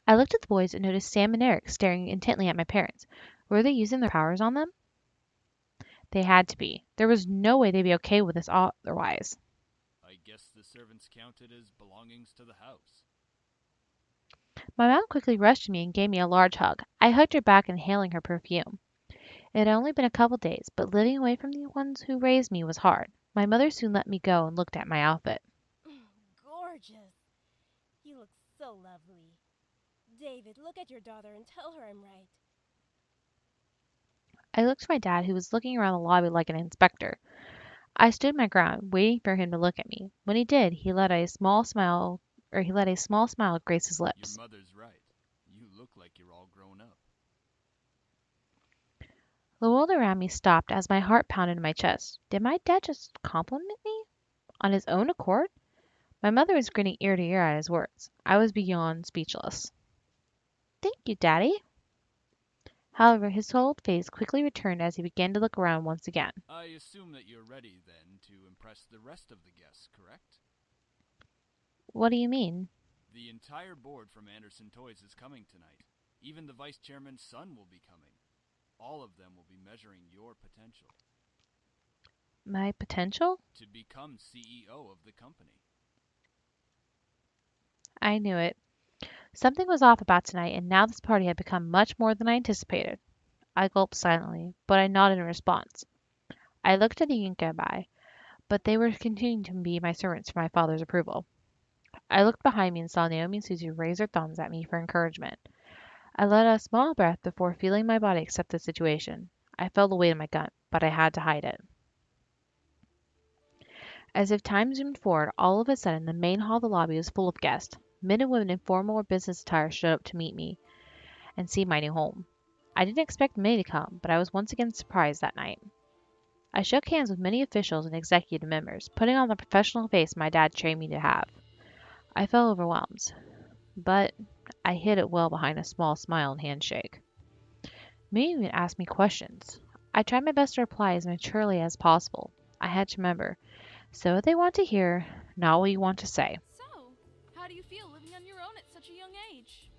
I looked at the boys and noticed Sam and Eric staring intently at my parents. Were they using their powers on them? They had to be. There was no way they'd be okay with this otherwise. I guess the servants counted as belongings to the house. My mom quickly rushed to me and gave me a large hug. I hugged her back, inhaling her perfume. It had only been a couple days, but living away from the ones who raised me was hard. My mother soon let me go and looked at my outfit. Gorgeous. You look so lovely. David, look at your daughter and tell her I'm right. I looked at my dad, who was looking around the lobby like an inspector. I stood my ground, waiting for him to look at me. When he did, he let a small smile grace his lips. Your mother's right. You look like you're all grown up. The world around me stopped as my heart pounded in my chest. Did my dad just compliment me? On his own accord? My mother was grinning ear to ear at his words. I was beyond speechless. Thank you, Daddy. However, his cold face quickly returned as he began to look around once again. I assume that you're ready, then, to impress the rest of the guests, correct? What do you mean? The entire board from Anderson Toys is coming tonight. Even the vice chairman's son will be coming. All of them will be measuring your potential. My potential? To become CEO of the company. I knew it. Something was off about tonight, and now this party had become much more than I anticipated. I gulped silently, but I nodded in response. I looked at the Yunkai, but they were continuing to be my servants for my father's approval. I looked behind me and saw Naomi and Susie raise their thumbs at me for encouragement. I let out a small breath before feeling my body accept the situation. I felt the weight in my gut, but I had to hide it. As if time zoomed forward, all of a sudden the main hall of the lobby was full of guests. Men and women in formal or business attire showed up to meet me and see my new home. I didn't expect many to come, but I was once again surprised that night. I shook hands with many officials and executive members, putting on the professional face my dad trained me to have. I felt overwhelmed, but I hid it well behind a small smile and handshake. Many even asked me questions. I tried my best to reply as maturely as possible. I had to remember, say what they want to hear, not what you want to say. So, how do you feel living on your own at such a young age?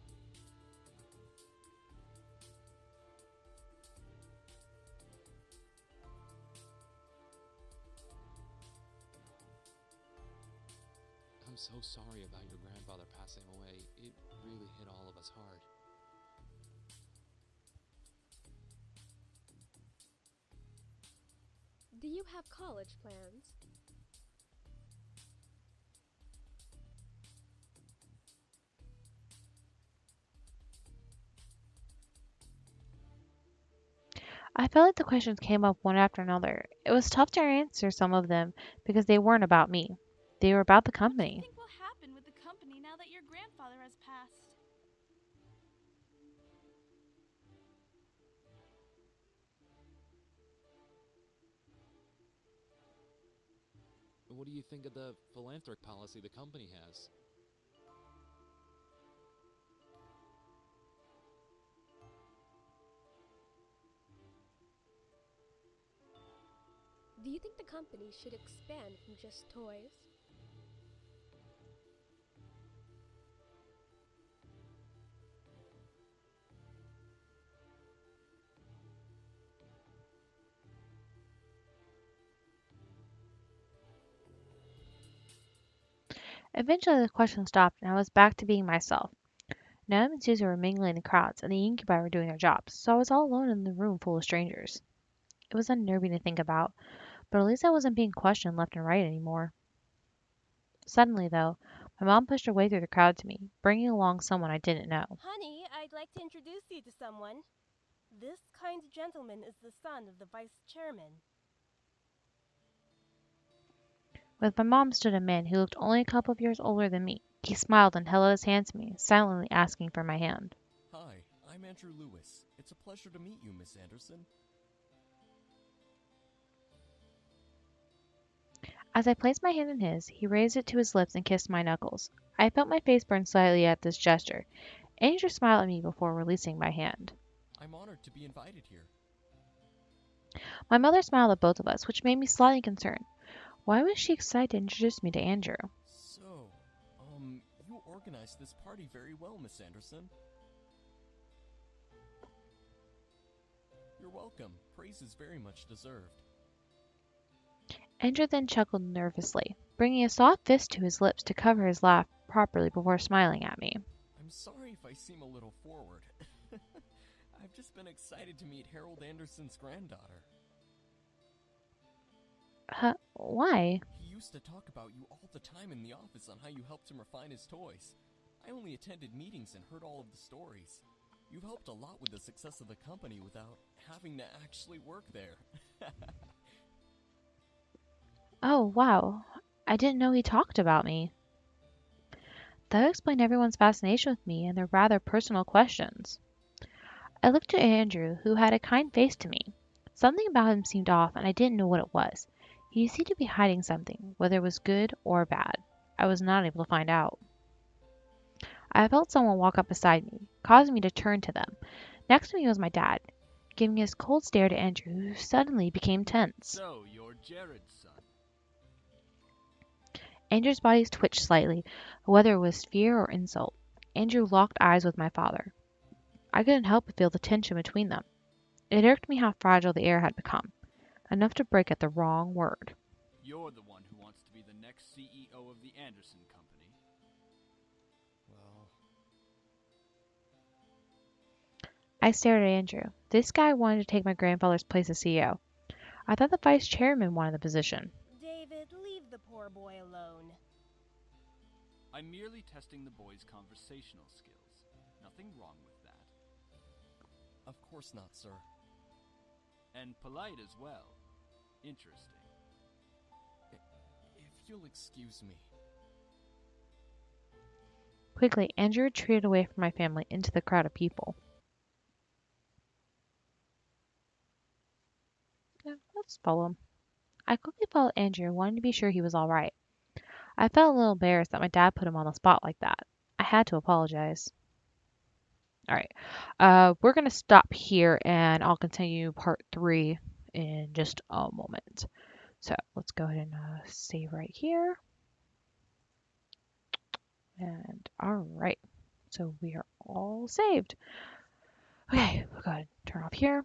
I'm so sorry about your grandfather passing away. It really hit all of us hard. Do you have college plans? I felt like the questions came up one after another. It was tough to answer some of them because they weren't about me. They were about the company. What do you think will happen with the company now that your grandfather has passed? What do you think of the philanthropic policy the company has? Do you think the company should expand from just toys? Eventually the question stopped and I was back to being myself. Nam and Susie were mingling in crowds and the incubi were doing their jobs, so I was all alone in the room full of strangers. It was unnerving to think about, but at least I wasn't being questioned left and right anymore. Suddenly, though, my mom pushed her way through the crowd to me, bringing along someone I didn't know. Honey, I'd like to introduce you to someone. This kind gentleman is the son of the vice chairman. With my mom stood a man who looked only a couple of years older than me. He smiled and held out his hand to me, silently asking for my hand. Hi, I'm Andrew Lewis. It's a pleasure to meet you, Miss Anderson. As I placed my hand in his, he raised it to his lips and kissed my knuckles. I felt my face burn slightly at this gesture. Andrew smiled at me before releasing my hand. I'm honored to be invited here. My mother smiled at both of us, which made me slightly concerned. Why was she excited to introduce me to Andrew? So, you organized this party very well, Miss Anderson. You're welcome. Praise is very much deserved. Andrew then chuckled nervously, bringing a soft fist to his lips to cover his laugh properly before smiling at me. I'm sorry if I seem a little forward. I've just been excited to meet Harold Anderson's granddaughter. Why? He used to talk about you all the time in the office on how you helped him refine his toys. I only attended meetings and heard all of the stories. You've helped a lot with the success of the company without having to actually work there. Oh, wow. I didn't know he talked about me. That explained everyone's fascination with me and their rather personal questions. I looked at Andrew, who had a kind face to me. Something about him seemed off, and I didn't know what it was. He seemed to be hiding something, whether it was good or bad. I was not able to find out. I felt someone walk up beside me, causing me to turn to them. Next to me was my dad, giving his cold stare to Andrew, who suddenly became tense. So, you're Jared's son. Andrew's body twitched slightly, whether it was fear or insult. Andrew locked eyes with my father. I couldn't help but feel the tension between them. It irked me how fragile the air had become, enough to break at the wrong word. You're the one who wants to be the next CEO of the Anderson Company. Well... I stared at Andrew. This guy wanted to take my grandfather's place as CEO. I thought the vice chairman wanted the position. David, leave the poor boy alone. I'm merely testing the boy's conversational skills. Nothing wrong with that. Of course not, sir. And polite as well. Interesting. If you'll excuse me. Quickly, Andrew retreated away from my family into the crowd of people. Let's follow him. I quickly followed Andrew, wanting to be sure he was all right. I felt a little embarrassed that my dad put him on the spot like that. I had to apologize. All right, we're going to stop here, and I'll continue part 3 in just a moment. So let's go ahead and save right here. And all right, so we are all saved. Okay, we'll go ahead and turn off here.